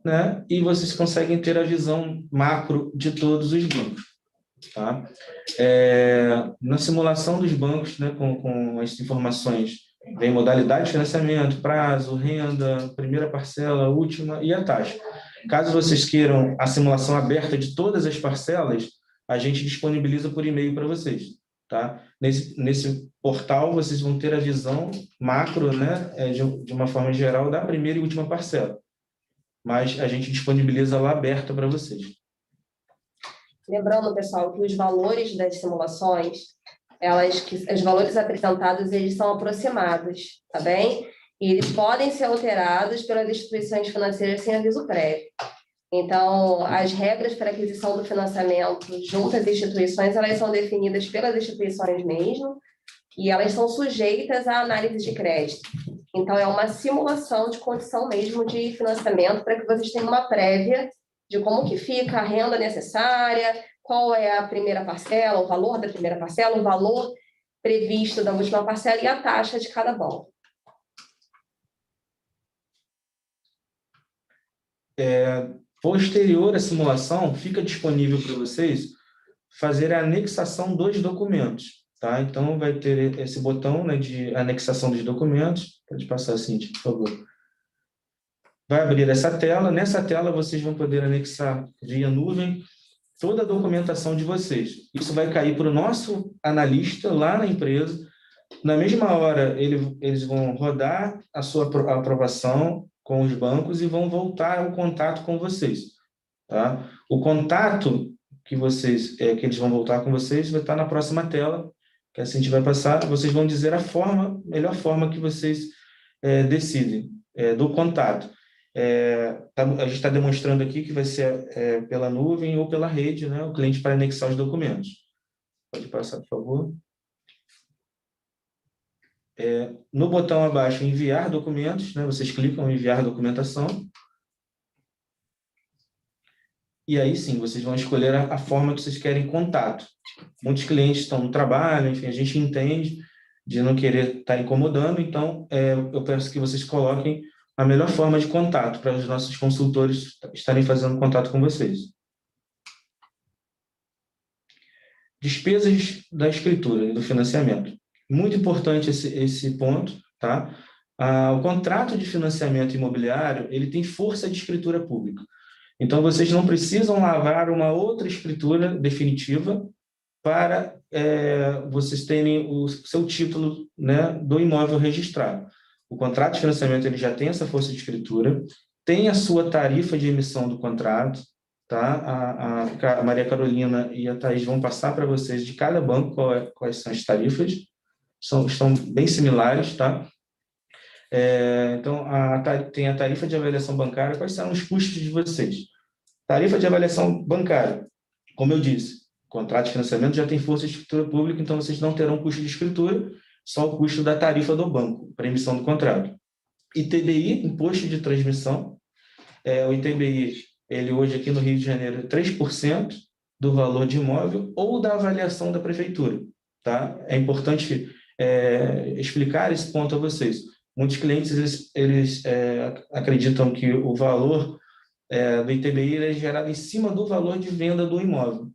né? E vocês conseguem ter a visão macro de todos os bancos. Tá? Na simulação dos bancos, né, com as informações, vem modalidade de financiamento, prazo, renda, primeira parcela, última e a taxa. Caso vocês queiram a simulação aberta de todas as parcelas, a gente disponibiliza por e-mail para vocês. Tá? Nesse portal, vocês vão ter a visão macro, né, de uma forma geral, da primeira e última parcela. Mas a gente disponibiliza lá aberta para vocês. Lembrando, pessoal, que os valores das simulações, os valores apresentados, eles são aproximados, tá bem? E eles podem ser alterados pelas instituições financeiras sem aviso prévio. Então, as regras para aquisição do financiamento junto às instituições, elas são definidas pelas instituições mesmo, e elas são sujeitas à análise de crédito. Então, é uma simulação de condição mesmo de financiamento para que vocês tenham uma prévia de como que fica a renda necessária, qual é a primeira parcela, o valor da primeira parcela, o valor previsto da última parcela e a taxa de cada banco. Posterior à simulação, fica disponível para vocês fazer a anexação dos documentos, tá? Então, vai ter esse botão, né, de anexação dos documentos. Pode passar, Cíntia, por favor. Vai abrir essa tela. Nessa tela, vocês vão poder anexar via nuvem toda a documentação de vocês. Isso vai cair para o nosso analista lá na empresa. Na mesma hora, eles vão rodar a sua aprovação com os bancos e vão voltar ao contato com vocês, tá? O contato que eles vão voltar com vocês vai estar na próxima tela, que assim a gente vai passar. Vocês vão dizer a melhor forma que vocês decidem do contato. A gente está demonstrando aqui que vai ser pela nuvem ou pela rede, né? O cliente para anexar os documentos. Pode passar, por favor. No botão abaixo, enviar documentos, né? Vocês clicam em enviar documentação. E aí sim, vocês vão escolher a forma que vocês querem contato. Muitos clientes estão no trabalho, enfim, a gente entende de não querer estar incomodando, então eu peço que vocês coloquem a melhor forma de contato para os nossos consultores estarem fazendo contato com vocês. Despesas da escritura e do financiamento. Muito importante esse ponto, tá? O contrato de financiamento imobiliário, ele tem força de escritura pública. Então, vocês não precisam lavrar uma outra escritura definitiva para vocês terem o seu título, né, do imóvel registrado. O contrato de financiamento ele já tem essa força de escritura, tem a sua tarifa de emissão do contrato, tá? A Maria Carolina e a Thaís vão passar para vocês de cada banco quais são as tarifas, estão bem similares, tá? Então, tem a tarifa de avaliação bancária, quais são os custos de vocês? Tarifa de avaliação bancária, como eu disse, contrato de financiamento já tem força de escritura pública, então vocês não terão custo de escritura, só o custo da tarifa do banco, para emissão do contrato. ITBI, Imposto de Transmissão, o ITBI, ele hoje aqui no Rio de Janeiro, é 3% do valor de imóvel ou da avaliação da prefeitura, tá? É importante explicar esse ponto a vocês. Muitos clientes, eles acreditam que o valor do ITBI é gerado em cima do valor de venda do imóvel,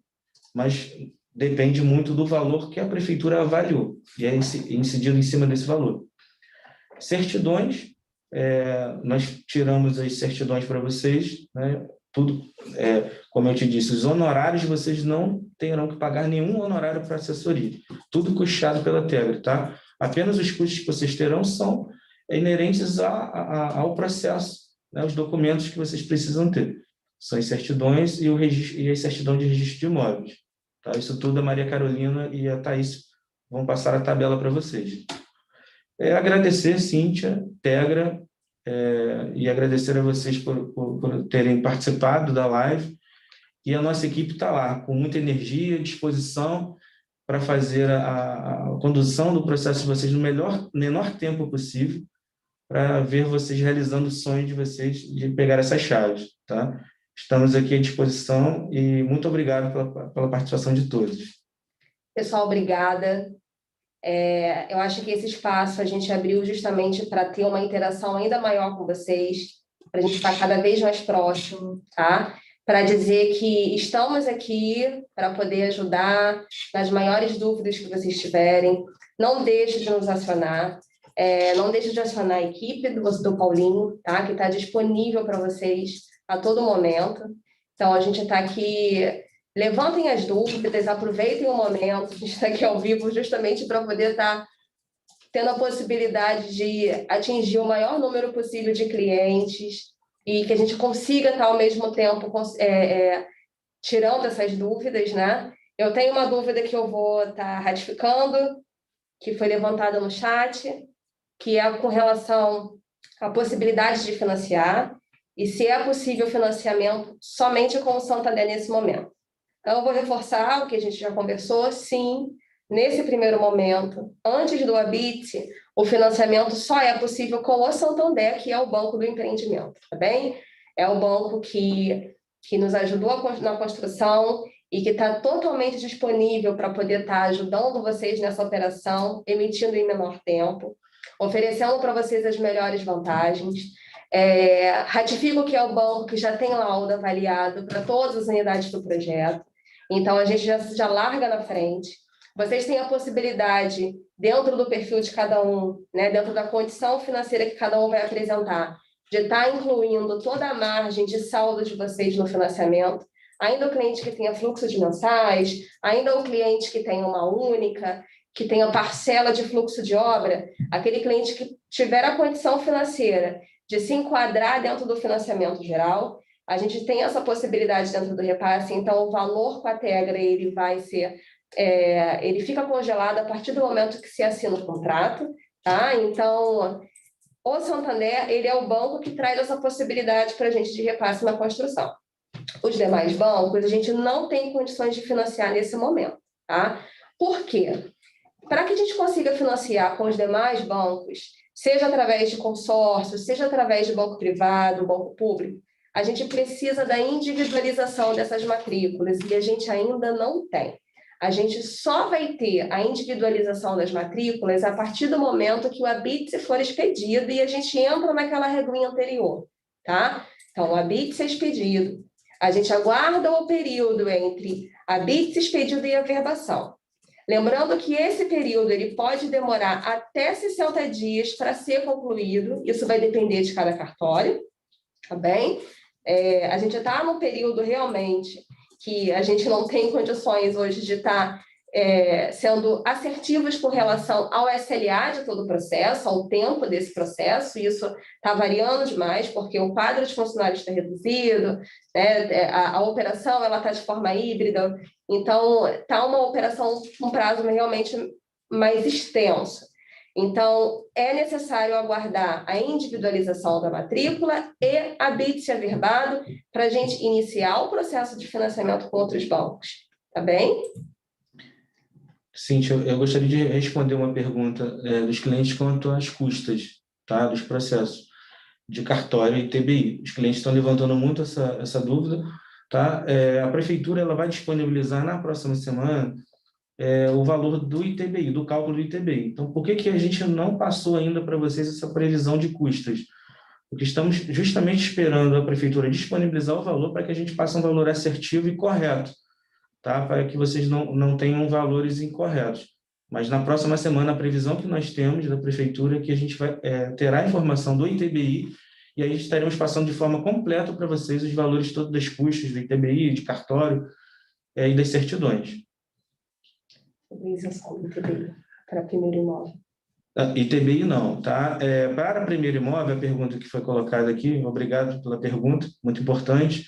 mas depende muito do valor que a prefeitura avaliou, e é incidido em cima desse valor. Certidões, nós tiramos as certidões para vocês, né? Tudo, como eu te disse, os honorários vocês não terão que pagar nenhum honorário para assessoria, tudo custeado pela Tegra, tá? Apenas os custos que vocês terão são inerentes ao processo, né? Os documentos que vocês precisam ter. São as certidões e a certidão de registro de imóveis. Tá? Isso tudo a Maria Carolina e a Thaís vão passar a tabela para vocês. Agradecer, Cíntia, Tegra, e agradecer a vocês por terem participado da live. E a nossa equipe está lá, com muita energia e disposição para fazer a condução do processo de vocês no menor tempo possível, para ver vocês realizando o sonho de vocês de pegar essas chaves, tá? Estamos aqui à disposição e muito obrigado pela participação de todos. Pessoal, obrigada. Eu acho que esse espaço a gente abriu justamente para ter uma interação ainda maior com vocês, para a gente estar cada vez mais próximo, tá? Para dizer que estamos aqui para poder ajudar nas maiores dúvidas que vocês tiverem. Não deixe de nos acionar. Não deixe de acionar a equipe do Paulinho, tá? Que está disponível para vocês a todo momento. Então, a gente está aqui, levantem as dúvidas, aproveitem o momento, a gente está aqui ao vivo justamente para poder estar tendo a possibilidade de atingir o maior número possível de clientes e que a gente consiga estar, ao mesmo tempo, tirando essas dúvidas, né? Eu tenho uma dúvida que eu vou estar ratificando, que foi levantada no chat, que é com relação à possibilidade de financiar e se é possível financiamento somente com o Santander nesse momento. Então, eu vou reforçar o que a gente já conversou. Sim, nesse primeiro momento, antes do Habite, o financiamento só é possível com o Santander, que é o banco do empreendimento, tá bem? É o banco que nos ajudou na construção e que está totalmente disponível para poder estar ajudando vocês nessa operação, emitindo em menor tempo, oferecendo para vocês as melhores vantagens. Ratifico que é o banco que já tem laudo avaliado para todas as unidades do projeto, então a gente já larga na frente. Vocês têm a possibilidade, dentro do perfil de cada um, né, dentro da condição financeira que cada um vai apresentar, de estar incluindo toda a margem de saldo de vocês no financiamento, ainda o cliente que tenha fluxo de mensais, ainda o cliente que tenha uma única, que tenha parcela de fluxo de obra, aquele cliente que tiver a condição financeira de se enquadrar dentro do financiamento geral, a gente tem essa possibilidade dentro do repasse, então o valor com a Tegra, ele vai ser, ele fica congelado a partir do momento que se assina o contrato, tá? Então, o Santander, ele é o banco que traz essa possibilidade para a gente de repasse na construção. Os demais bancos, a gente não tem condições de financiar nesse momento, tá? Por quê? Para que a gente consiga financiar com os demais bancos, seja através de consórcio, seja através de banco privado, banco público, a gente precisa da individualização dessas matrículas e a gente ainda não tem. A gente só vai ter a individualização das matrículas a partir do momento que o habite for expedido e a gente entra naquela regrinha anterior, tá? Então, o habite expedido, a gente aguarda o período entre habite expedido e averbação. Lembrando que esse período ele pode demorar até 60 dias para ser concluído, isso vai depender de cada cartório, tá bem? A gente está num período realmente que a gente não tem condições hoje de estar sendo assertivos com relação ao SLA de todo o processo, ao tempo desse processo, e isso está variando demais, porque o quadro de funcionários está reduzido, né? A operação está de forma híbrida, então está uma operação com um prazo realmente mais extenso. Então, é necessário aguardar a individualização da matrícula e habite averbado para a gente iniciar o processo de financiamento com outros bancos, tá bem? Cíntia, eu gostaria de responder uma pergunta dos clientes quanto às custas, tá, dos processos de cartório e TBI. Os clientes estão levantando muito essa dúvida, tá? A prefeitura ela vai disponibilizar na próxima semana o valor do ITBI, do cálculo do ITBI. Então, por que a gente não passou ainda para vocês essa previsão de custas? Porque estamos justamente esperando a prefeitura disponibilizar o valor para que a gente passe um valor assertivo e correto, tá? Para que vocês não tenham valores incorretos. Mas na próxima semana, a previsão que nós temos da prefeitura é que a gente terá a informação do ITBI e aí estaremos passando de forma completa para vocês os valores todos das custas do ITBI, de cartório e das certidões. Isenção do ITBI para primeiro imóvel. ITBI não, tá? Para primeiro imóvel, a pergunta que foi colocada aqui, obrigado pela pergunta, muito importante,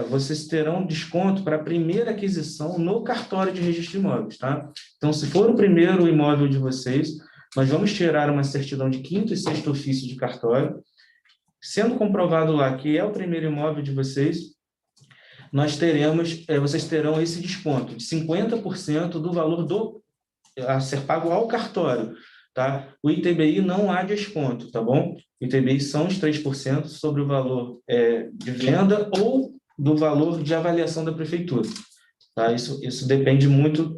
vocês terão desconto para a primeira aquisição no cartório de registro de imóveis, tá? Então, se for o primeiro imóvel de vocês, nós vamos tirar uma certidão de quinto e sexto ofício de cartório, sendo comprovado lá que é o primeiro imóvel de vocês, vocês terão esse desconto de 50% do valor a ser pago ao cartório, tá? O ITBI não há desconto, tá bom? O ITBI são os 3% sobre o valor de venda ou do valor de avaliação da prefeitura, tá? Isso depende muito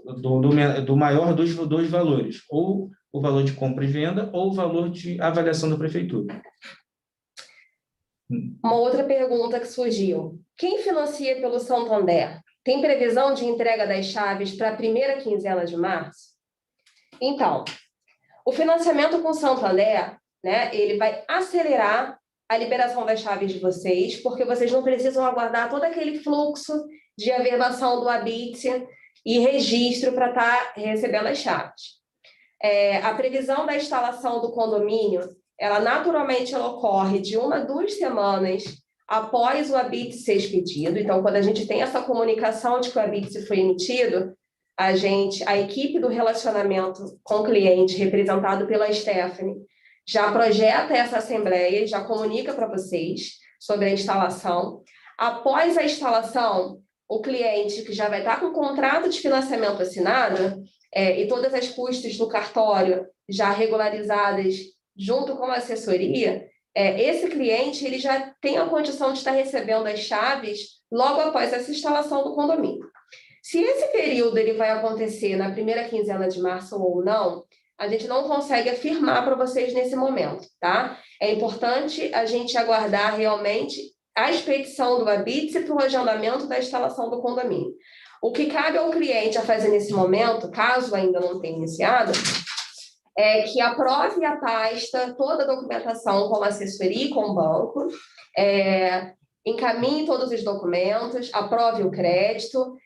do maior dos dois valores, ou o valor de compra e venda ou o valor de avaliação da prefeitura. Uma outra pergunta que surgiu. Quem financia pelo Santander tem previsão de entrega das chaves para a primeira quinzena de março? Então, o financiamento com o Santander, né, ele vai acelerar a liberação das chaves de vocês, porque vocês não precisam aguardar todo aquele fluxo de averbação do habite e registro para estar recebendo as chaves. A previsão da instalação do condomínio, ela naturalmente ocorre de 1 a 2 semanas após o habite ser expedido. Então, quando a gente tem essa comunicação de que o habite foi emitido, a equipe do relacionamento com o cliente, representado pela Stephanie, já projeta essa assembleia, já comunica para vocês sobre a instalação. Após a instalação, o cliente que já vai estar com o contrato de financiamento assinado, e todas as custas do cartório já regularizadas junto com a assessoria, esse cliente ele já tem a condição de estar recebendo as chaves logo após essa instalação do condomínio. Se esse período ele vai acontecer na primeira quinzena de março ou não, a gente não consegue afirmar para vocês nesse momento, tá? É importante a gente aguardar realmente a expedição do habite para o agendamento da instalação do condomínio. O que cabe ao cliente a fazer nesse momento, caso ainda não tenha iniciado, é que aprove a pasta, toda a documentação com a assessoria e com o banco, encaminhe todos os documentos, aprove o crédito,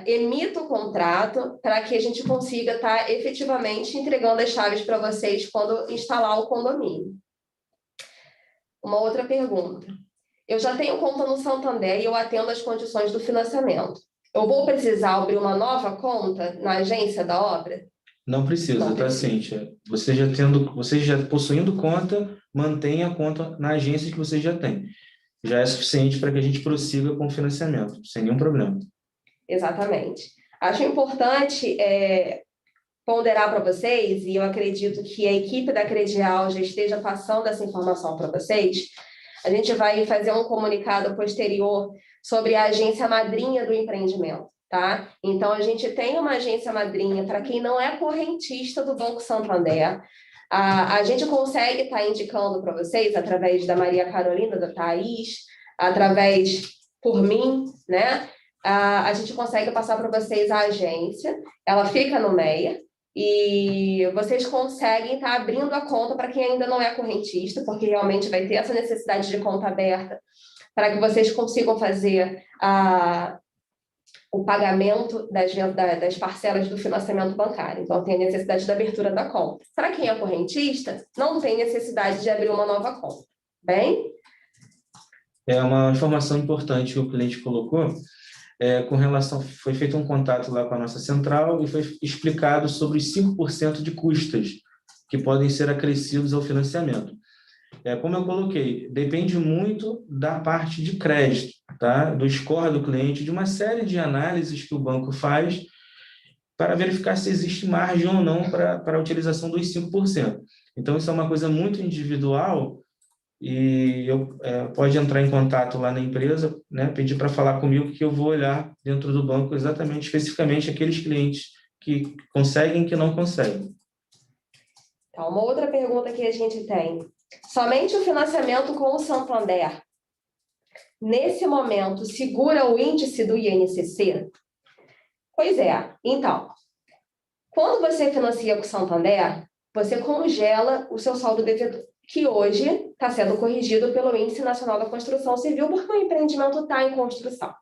emita o contrato para que a gente consiga estar efetivamente entregando as chaves para vocês quando instalar o condomínio. Uma outra pergunta. Eu já tenho conta no Santander e eu atendo as condições do financiamento. Eu vou precisar abrir uma nova conta na agência da obra? Não precisa, tá, Cíntia? Você já possuindo conta, mantenha a conta na agência que você já tem. Já é suficiente para que a gente prossiga com o financiamento, sem nenhum problema. Exatamente. Acho importante ponderar para vocês, e eu acredito que a equipe da Credial já esteja passando essa informação para vocês. A gente vai fazer um comunicado posterior sobre a agência madrinha do empreendimento, tá? Então, a gente tem uma agência madrinha para quem não é correntista do Banco Santander. A gente consegue estar indicando para vocês, através da Maria Carolina, da Thaís, através por mim, né? A gente consegue passar para vocês a agência, ela fica no Meia, e vocês conseguem estar abrindo a conta para quem ainda não é correntista, porque realmente vai ter essa necessidade de conta aberta para que vocês consigam fazer o pagamento das parcelas do financiamento bancário. Então, tem a necessidade da abertura da conta. Para quem é correntista, não tem necessidade de abrir uma nova conta. Bem? É uma informação importante que o cliente colocou. Com relação, foi feito um contato lá com a nossa central e foi explicado sobre os 5% de custas que podem ser acrescidos ao financiamento. Como eu coloquei, depende muito da parte de crédito, tá? Do score do cliente, de uma série de análises que o banco faz para verificar se existe margem ou não para a utilização dos 5%. Então, isso é uma coisa muito individual e pode entrar em contato lá na empresa, né, pedir para falar comigo que eu vou olhar dentro do banco exatamente, especificamente, aqueles clientes que conseguem e que não conseguem. Então, uma outra pergunta que a gente tem. Somente o financiamento com o Santander, nesse momento, segura o índice do INCC? Pois é. Então, quando você financia com o Santander, você congela o seu saldo devedor, que hoje está sendo corrigido pelo Índice Nacional da Construção Civil, porque o empreendimento está em construção,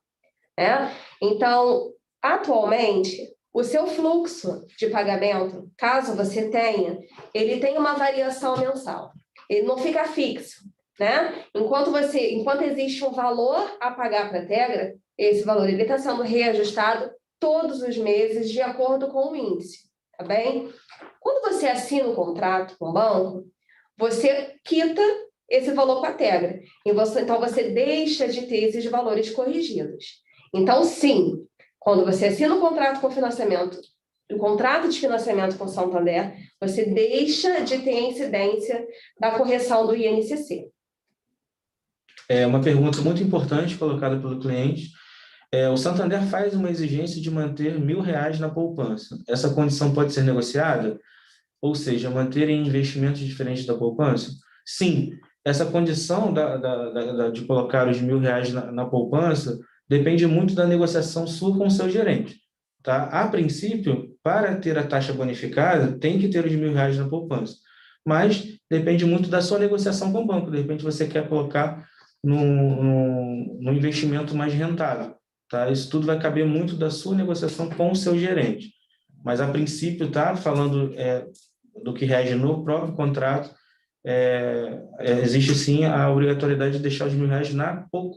né? Então, atualmente, o seu fluxo de pagamento, caso você tenha, ele tem uma variação mensal. Ele não fica fixo, né? Enquanto existe um valor a pagar para a Tegra, esse valor ele está sendo reajustado todos os meses de acordo com o índice, tá bem? Quando você assina o contrato com o banco, você quita esse valor com a Tegra. Então, você deixa de ter esses valores corrigidos. Então, sim, quando você assina o contrato com financiamento, o contrato de financiamento com o Santander, você deixa de ter a incidência da correção do INCC. É uma pergunta muito importante colocada pelo cliente. O Santander faz uma exigência de manter R$1.000 na poupança. Essa condição pode ser negociada? Ou seja, manter em investimentos diferentes da poupança? Sim, essa condição de colocar os R$1.000 na poupança depende muito da negociação sua com o seu gerente. Tá? A princípio, para ter a taxa bonificada, tem que ter os R$1.000 na poupança. Mas depende muito da sua negociação com o banco. De repente, você quer colocar no investimento mais rentável. Tá? Isso tudo vai caber muito da sua negociação com o seu gerente. Mas, a princípio, tá? Falando do que rege no próprio contrato, existe sim a obrigatoriedade de deixar os R$1.000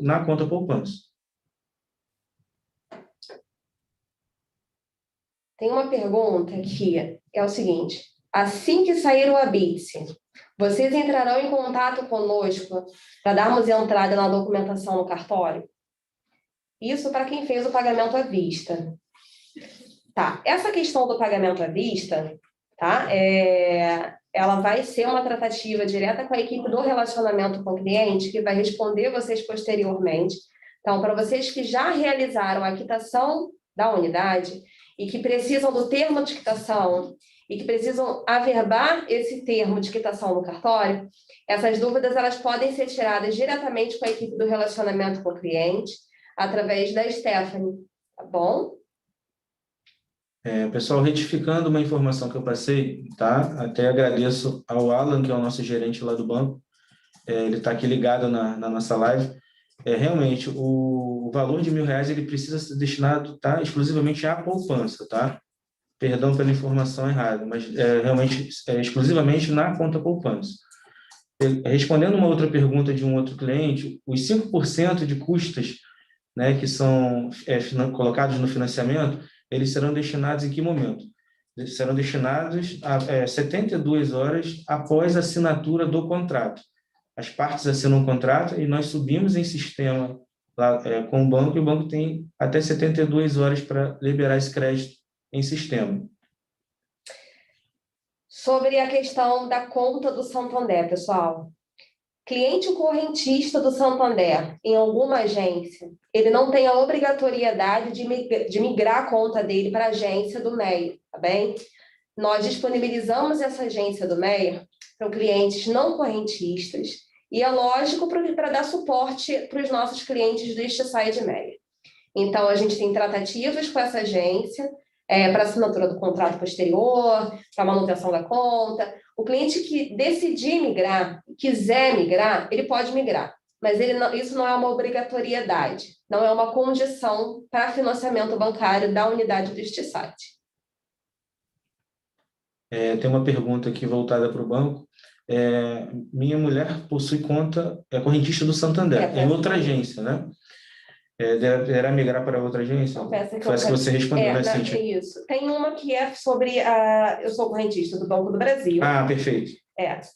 na conta poupança. Tem uma pergunta que é o seguinte: assim que sair o habite, vocês entrarão em contato conosco para darmos entrada na documentação no cartório? Isso para quem fez o pagamento à vista. Tá, essa questão do pagamento à vista, tá? Ela vai ser uma tratativa direta com a equipe do relacionamento com o cliente, que vai responder vocês posteriormente. Então, para vocês que já realizaram a quitação da unidade e que precisam do termo de quitação e que precisam averbar esse termo de quitação no cartório, essas dúvidas elas podem ser tiradas diretamente com a equipe do relacionamento com o cliente, através da Stephanie, tá bom? Pessoal, retificando uma informação que eu passei, tá? Até agradeço ao Alan, que é o nosso gerente lá do banco. Ele está aqui ligado na nossa live. Realmente, o valor de R$ 1.000 ele precisa ser destinado, tá, exclusivamente à poupança, tá? Perdão pela informação errada, mas realmente exclusivamente na conta poupança. Respondendo uma outra pergunta de um outro cliente, os 5% de custas, né, que são colocados no financiamento, eles serão destinados em que momento? Eles serão destinados a 72 horas após a assinatura do contrato. As partes assinam um contrato e nós subimos em sistema lá, com o banco, e o banco tem até 72 horas para liberar esse crédito em sistema. Sobre a questão da conta do Santander, pessoal. Cliente correntista do Santander em alguma agência, ele não tem a obrigatoriedade de migrar a conta dele para a agência do Meia, tá bem? Nós disponibilizamos essa agência do Meia para clientes não correntistas e é lógico para dar suporte para os nossos clientes do Side Meia. Então, a gente tem tratativas com essa agência para assinatura do contrato posterior, para manutenção da conta. O cliente que decidir migrar, quiser migrar, ele pode migrar, mas isso não é uma obrigatoriedade, não é uma condição para financiamento bancário da unidade do site. Tem uma pergunta aqui voltada para o banco. Minha mulher possui conta, correntista do Santander, em outra agência, né? Deverá migrar para outra agência? Foi essa que você respondeu, né, Cíntia? Isso. Tem uma que é sobre eu sou correntista do Banco do Brasil. Ah, perfeito.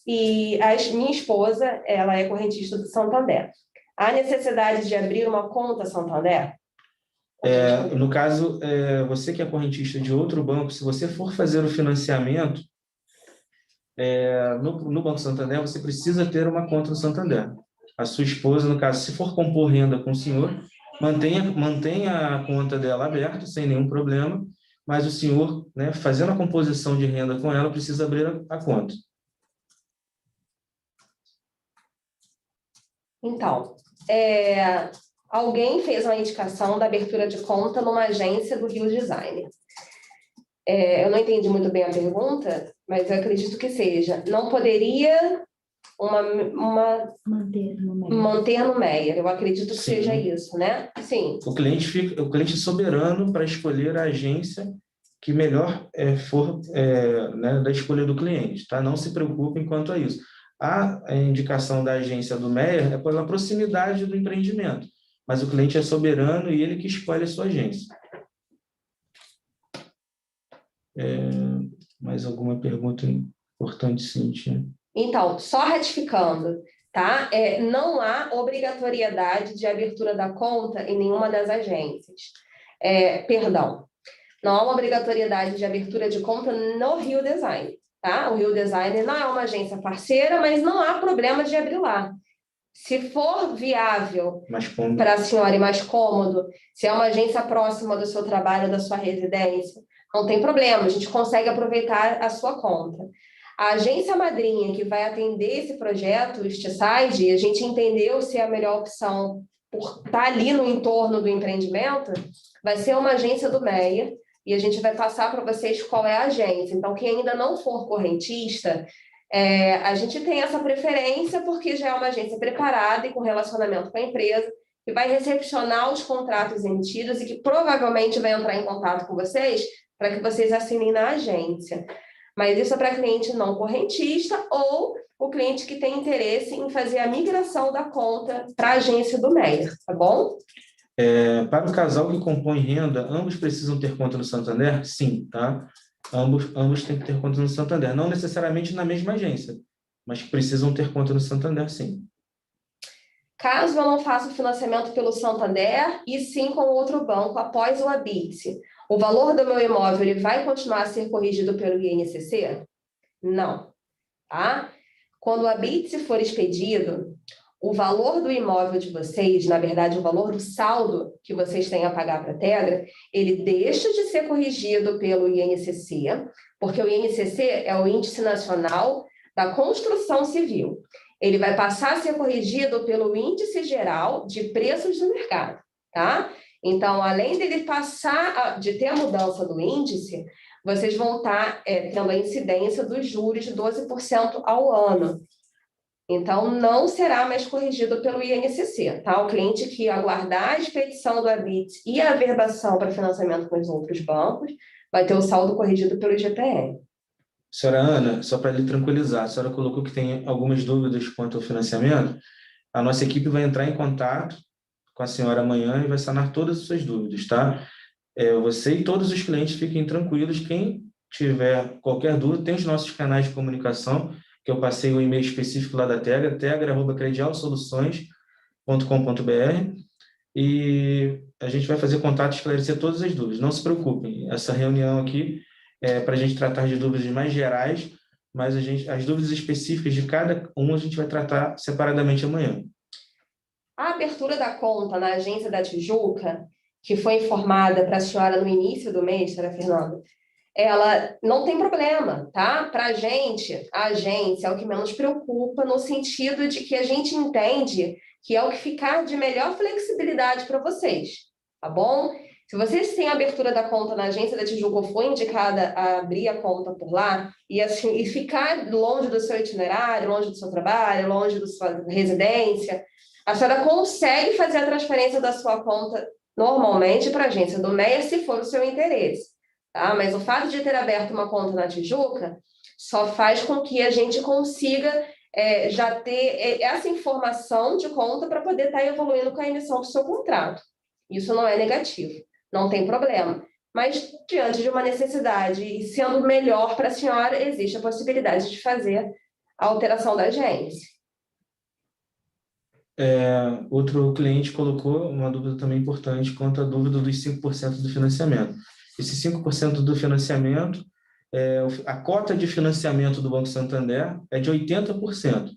E minha esposa, ela é correntista do Santander. Há necessidade de abrir uma conta Santander? No caso, você que é correntista de outro banco, se você for fazer o financiamento, no Banco Santander, você precisa ter uma conta no Santander. A sua esposa, no caso, se for compor renda com o senhor, mantenha a conta dela aberta, sem nenhum problema, mas o senhor, né, fazendo a composição de renda com ela, precisa abrir a conta. Então, alguém fez uma indicação da abertura de conta numa agência do Rio Design. Eu não entendi muito bem a pergunta, mas eu acredito que seja. Não poderia manter no Meia. Eu acredito que seja isso, né? Sim. O cliente é soberano para escolher a agência que melhor for né, da escolha do cliente, tá? Não se preocupem quanto a isso. A indicação da agência do Meia é pela proximidade do empreendimento, mas o cliente é soberano e ele que escolhe a sua agência. Mais alguma pergunta importante, Cíntia? Então, só retificando, tá? Não há obrigatoriedade de abertura da conta em nenhuma das agências. Perdão, não há uma obrigatoriedade de abertura de conta no Rio Design, tá? O Rio Design não é uma agência parceira, mas não há problema de abrir lá. Se for viável para a senhora e mais cômodo, se é uma agência próxima do seu trabalho, da sua residência, não tem problema, a gente consegue aproveitar a sua conta. A agência madrinha que vai atender esse projeto, o Side, a gente entendeu se é a melhor opção por estar ali no entorno do empreendimento, vai ser uma agência do Meia, e a gente vai passar para vocês qual é a agência. Então, quem ainda não for correntista, a gente tem essa preferência porque já é uma agência preparada e com relacionamento com a empresa, que vai recepcionar os contratos emitidos e que provavelmente vai entrar em contato com vocês para que vocês assinem na agência. Mas isso é para cliente não correntista ou o cliente que tem interesse em fazer a migração da conta para a agência do Meia, tá bom? Para o casal que compõe renda, ambos precisam ter conta no Santander? Sim, tá? Ambos têm que ter conta no Santander. Não necessariamente na mesma agência, mas precisam ter conta no Santander, sim. Caso eu não faça o financiamento pelo Santander, e sim com outro banco após o Habite, O valor do meu imóvel ele vai continuar a ser corrigido pelo INCC? Não, tá? Quando o habite for expedido, o valor do imóvel de vocês, na verdade, o valor do saldo que vocês têm a pagar para a Tegra, ele deixa de ser corrigido pelo INCC, porque o INCC é o Índice Nacional da Construção Civil. Ele vai passar a ser corrigido pelo Índice Geral de Preços do Mercado, tá? Então, além dele de ter a mudança do índice, vocês vão estar tendo a incidência dos juros de 12% ao ano. Então, não será mais corrigido pelo INCC, tá? O cliente que aguardar a expedição do habite e a averbação para financiamento com os outros bancos vai ter o saldo corrigido pelo IGPM. Senhora Ana, só para lhe tranquilizar, a senhora colocou que tem algumas dúvidas quanto ao financiamento. A nossa equipe vai entrar em contato com a senhora amanhã e vai sanar todas as suas dúvidas, tá? Você e todos os clientes fiquem tranquilos. Quem tiver qualquer dúvida, tem os nossos canais de comunicação, que eu passei o e-mail específico lá da Tegra, tegra@credialsoluções.com.br, e a gente vai fazer contato e esclarecer todas as dúvidas. Não se preocupem, essa reunião aqui é para a gente tratar de dúvidas mais gerais, mas as dúvidas específicas de cada um a gente vai tratar separadamente amanhã. A abertura da conta na agência da Tijuca, que foi informada para a senhora no início do mês, senhora Fernanda, ela não tem problema, tá? Para a gente, a agência é o que menos preocupa, no sentido de que a gente entende que é o que ficar de melhor flexibilidade para vocês, tá bom? Se vocês têm a abertura da conta na agência da Tijuca ou foi indicada a abrir a conta por lá e ficar longe do seu itinerário, longe do seu trabalho, longe da sua residência, a senhora consegue fazer a transferência da sua conta normalmente para a agência do MEA, se for o seu interesse. Tá? Mas o fato de ter aberto uma conta na Tijuca só faz com que a gente consiga já ter essa informação de conta para poder estar evoluindo com a emissão do seu contrato. Isso não é negativo, não tem problema. Mas, diante de uma necessidade e sendo melhor para a senhora, existe a possibilidade de fazer a alteração da agência. Outro cliente colocou uma dúvida também importante quanto à dúvida dos 5% do financiamento. Esse 5% do financiamento, a cota de financiamento do Banco Santander é de 80%.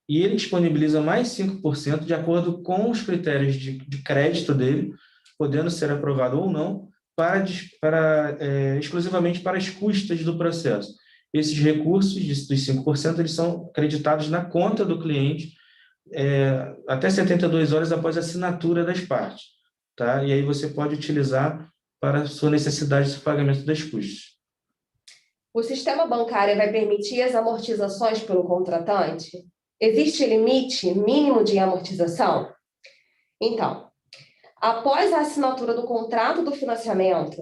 E ele disponibiliza mais 5% de acordo com os critérios de crédito dele, podendo ser aprovado ou não, exclusivamente para as custas do processo. Esses recursos dos 5%, eles são creditados na conta do cliente até 72 horas após a assinatura das partes, tá? E aí você pode utilizar para a sua necessidade de pagamento das custas. O sistema bancário vai permitir as amortizações pelo contratante? Existe limite mínimo de amortização? Então, após a assinatura do contrato do financiamento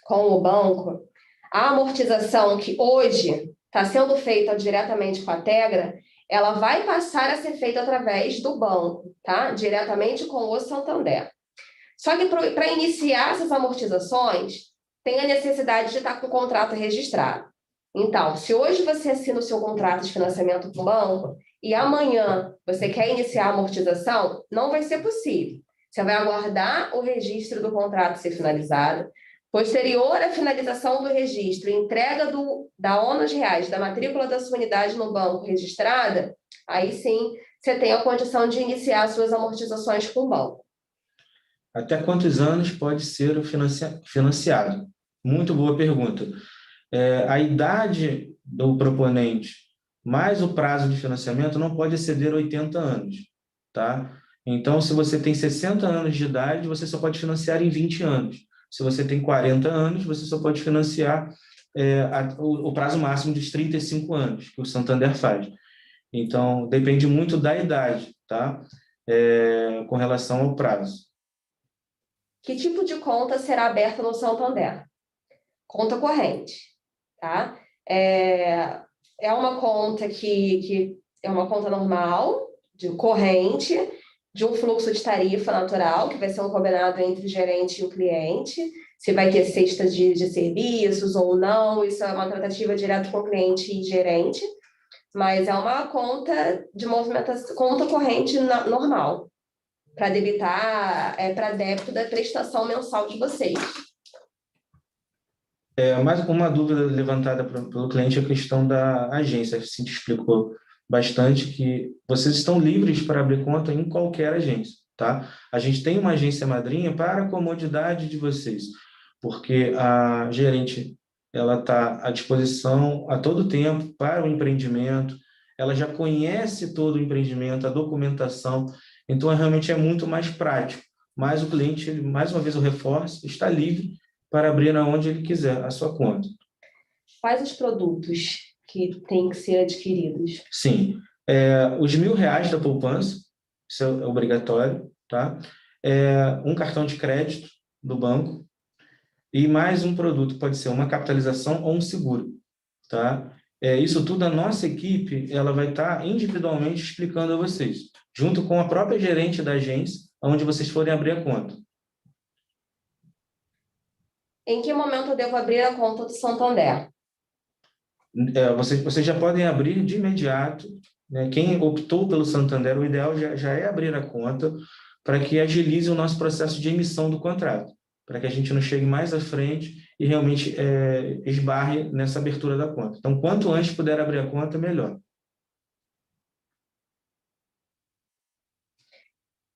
com o banco, a amortização que hoje está sendo feita diretamente com a Tegra, ela vai passar a ser feita através do banco, tá? Diretamente com o Santander. Só que para iniciar essas amortizações, tem a necessidade de estar com o contrato registrado. Então, se hoje você assina o seu contrato de financiamento com o banco e amanhã você quer iniciar a amortização, não vai ser possível. Você vai aguardar o registro do contrato ser finalizado. Posterior à finalização do registro, entrega da ônus reais, da matrícula da sua unidade no banco registrada, aí sim você tem a condição de iniciar suas amortizações com o banco. Até quantos anos pode ser o financiado? Muito boa pergunta. A idade do proponente mais o prazo de financiamento não pode exceder 80 anos, tá? Então, se você tem 60 anos de idade, você só pode financiar em 20 anos. Se você tem 40 anos, você só pode financiar o prazo máximo de 35 anos, que o Santander faz. Então, depende muito da idade, tá? Com relação ao prazo. Que tipo de conta será aberta no Santander? Conta corrente, tá? É uma conta que é uma conta normal, de corrente, de um fluxo de tarifa natural, que vai ser um combinado entre o gerente e o cliente, se vai ter cesta de serviços ou não, isso é uma tratativa direta com o cliente e gerente, mas é uma conta de movimentação, conta corrente normal, para debitar, para débito da prestação mensal de vocês. Mais uma dúvida levantada pelo cliente é a questão da agência. A Cintia explicou bastante que vocês estão livres para abrir conta em qualquer agência, tá? A gente tem uma agência madrinha para a comodidade de vocês, porque a gerente ela está à disposição a todo tempo para o empreendimento, ela já conhece todo o empreendimento, a documentação, então realmente é muito mais prático. Mas o cliente, mais uma vez eu reforço, está livre para abrir aonde ele quiser a sua conta. Quais os produtos que têm que ser adquiridos? Sim, os R$ 1.000 da poupança, isso é obrigatório, tá? Um cartão de crédito do banco e mais um produto, pode ser uma capitalização ou um seguro, tá? Isso tudo a nossa equipe ela vai estar individualmente explicando a vocês, junto com a própria gerente da agência, onde vocês forem abrir a conta. Em que momento eu devo abrir a conta do Santander? Vocês já podem abrir de imediato, né? Quem optou pelo Santander, o ideal já é abrir a conta para que agilize o nosso processo de emissão do contrato, para que a gente não chegue mais à frente e realmente esbarre nessa abertura da conta. Então, quanto antes puder abrir a conta, melhor.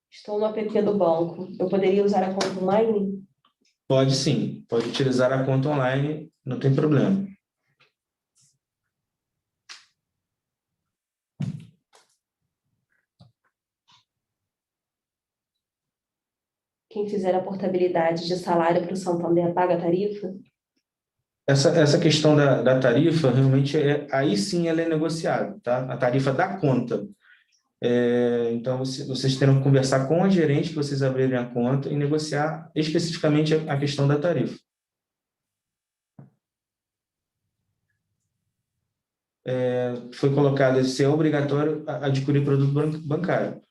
Estou no app do banco. Eu poderia usar a conta online? Pode sim, pode utilizar a conta online, não tem problema. Quem fizer a portabilidade de salário para o Santander paga a tarifa? Essa questão da tarifa, realmente, aí sim ela é negociável, tá? A tarifa da conta. Então, vocês terão que conversar com a gerente que vocês abrirem a conta e negociar especificamente a questão da tarifa. Foi colocado se é obrigatório adquirir produto bancário.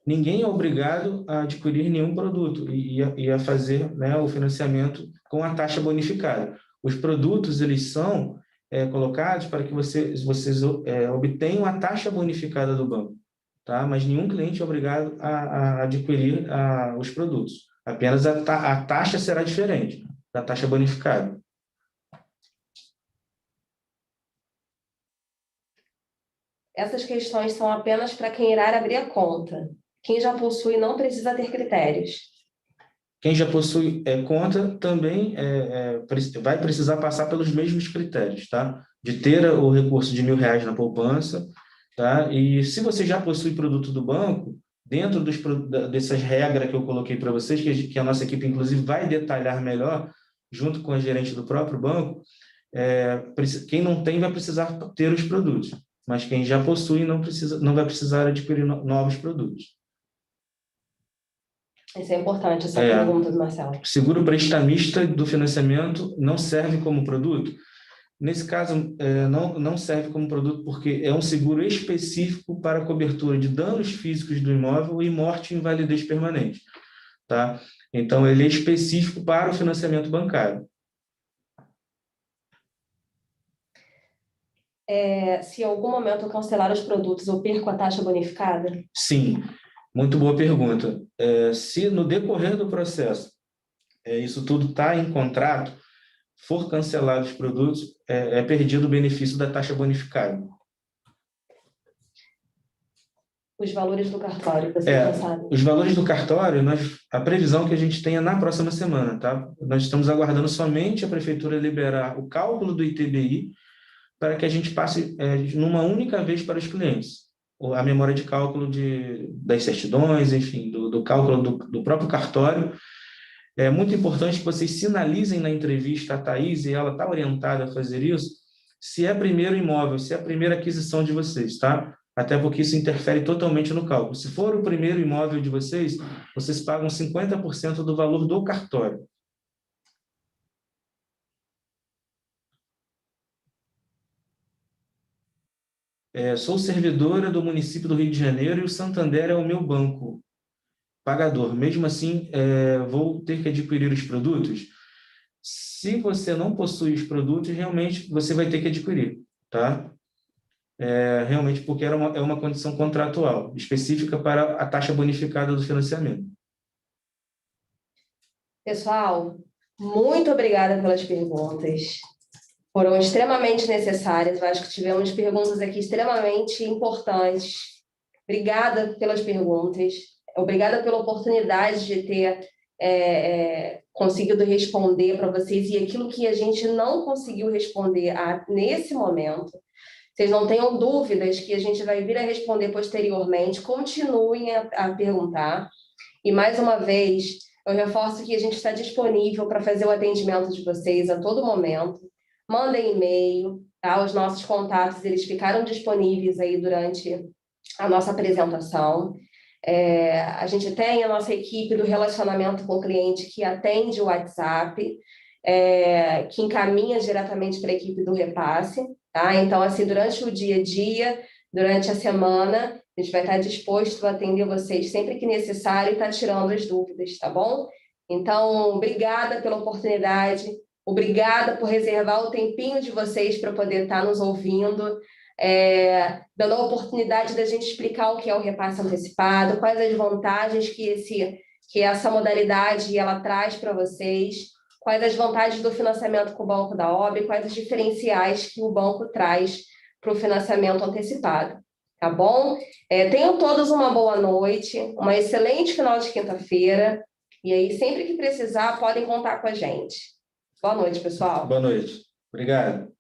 Ninguém é obrigado a adquirir nenhum produto e a fazer, né, o financiamento com a taxa bonificada. Os produtos, eles são colocados para que vocês obtenham a taxa bonificada do banco, tá? Mas nenhum cliente é obrigado a adquirir os produtos. Apenas a taxa será diferente da taxa bonificada. Essas questões são apenas para quem irá abrir a conta. Quem já possui não precisa ter critérios. Quem já possui conta também vai precisar passar pelos mesmos critérios, tá? De ter o recurso de R$ 1.000 na poupança, tá? E se você já possui produto do banco, dentro dessas regras que eu coloquei para vocês, que a nossa equipe, inclusive, vai detalhar melhor, junto com a gerente do próprio banco, quem não tem vai precisar ter os produtos, mas quem já possui não vai precisar adquirir novos produtos. Isso é importante, essa pergunta do Marcelo. Seguro prestamista do financiamento não serve como produto? Nesse caso, não serve como produto porque é um seguro específico para a cobertura de danos físicos do imóvel e morte e invalidez permanente, tá? Então, ele é específico para o financiamento bancário. Se em algum momento eu cancelar os produtos, eu perco a taxa bonificada? Sim, muito boa pergunta. Se no decorrer do processo isso tudo está em contrato, for cancelado os produtos, é perdido o benefício da taxa bonificada. Os valores do cartório, você não sabe? Os valores do cartório, a previsão que a gente tenha na próxima semana, tá? Nós estamos aguardando somente a prefeitura liberar o cálculo do ITBI para que a gente passe numa única vez para os clientes. A memória de cálculo das certidões, enfim, do cálculo do próprio cartório. É muito importante que vocês sinalizem na entrevista a Thaís, e ela está orientada a fazer isso, se é primeiro imóvel, se é a primeira aquisição de vocês, tá? Até porque isso interfere totalmente no cálculo. Se for o primeiro imóvel de vocês pagam 50% do valor do cartório. Sou servidora do município do Rio de Janeiro e o Santander é o meu banco pagador. Mesmo assim, vou ter que adquirir os produtos? Se você não possui os produtos, realmente você vai ter que adquirir, tá? Realmente, porque é uma condição contratual, específica para a taxa bonificada do financiamento. Pessoal, Muito obrigada pelas perguntas. Foram extremamente necessárias. Eu acho que tivemos perguntas aqui extremamente importantes. Obrigada pelas perguntas. Obrigada pela oportunidade de ter conseguido responder para vocês e aquilo que a gente não conseguiu responder nesse momento. Vocês não tenham dúvidas que a gente vai vir a responder posteriormente. Continuem a perguntar. E, mais uma vez, eu reforço que a gente está disponível para fazer o atendimento de vocês a todo momento. Mandem e-mail, tá? Os nossos contatos, eles ficaram disponíveis aí durante a nossa apresentação. A gente tem a nossa equipe do relacionamento com o cliente que atende o WhatsApp, que encaminha diretamente para a equipe do repasse, tá? Então, assim, durante o dia a dia, durante a semana, a gente vai estar disposto a atender vocês sempre que necessário e estar tirando as dúvidas, tá bom? Então, obrigada pela oportunidade, obrigada por reservar o tempinho de vocês para poder estar nos ouvindo, dando a oportunidade da gente explicar o que é o repasse antecipado, quais as vantagens que essa modalidade ela traz para vocês, quais as vantagens do financiamento com o Banco da OAB, quais os diferenciais que o banco traz para o financiamento antecipado. Tá bom? Tenham todos uma boa noite, uma excelente final de quinta-feira, e aí, sempre que precisar, podem contar com a gente. Boa noite, pessoal. Boa noite. Obrigado.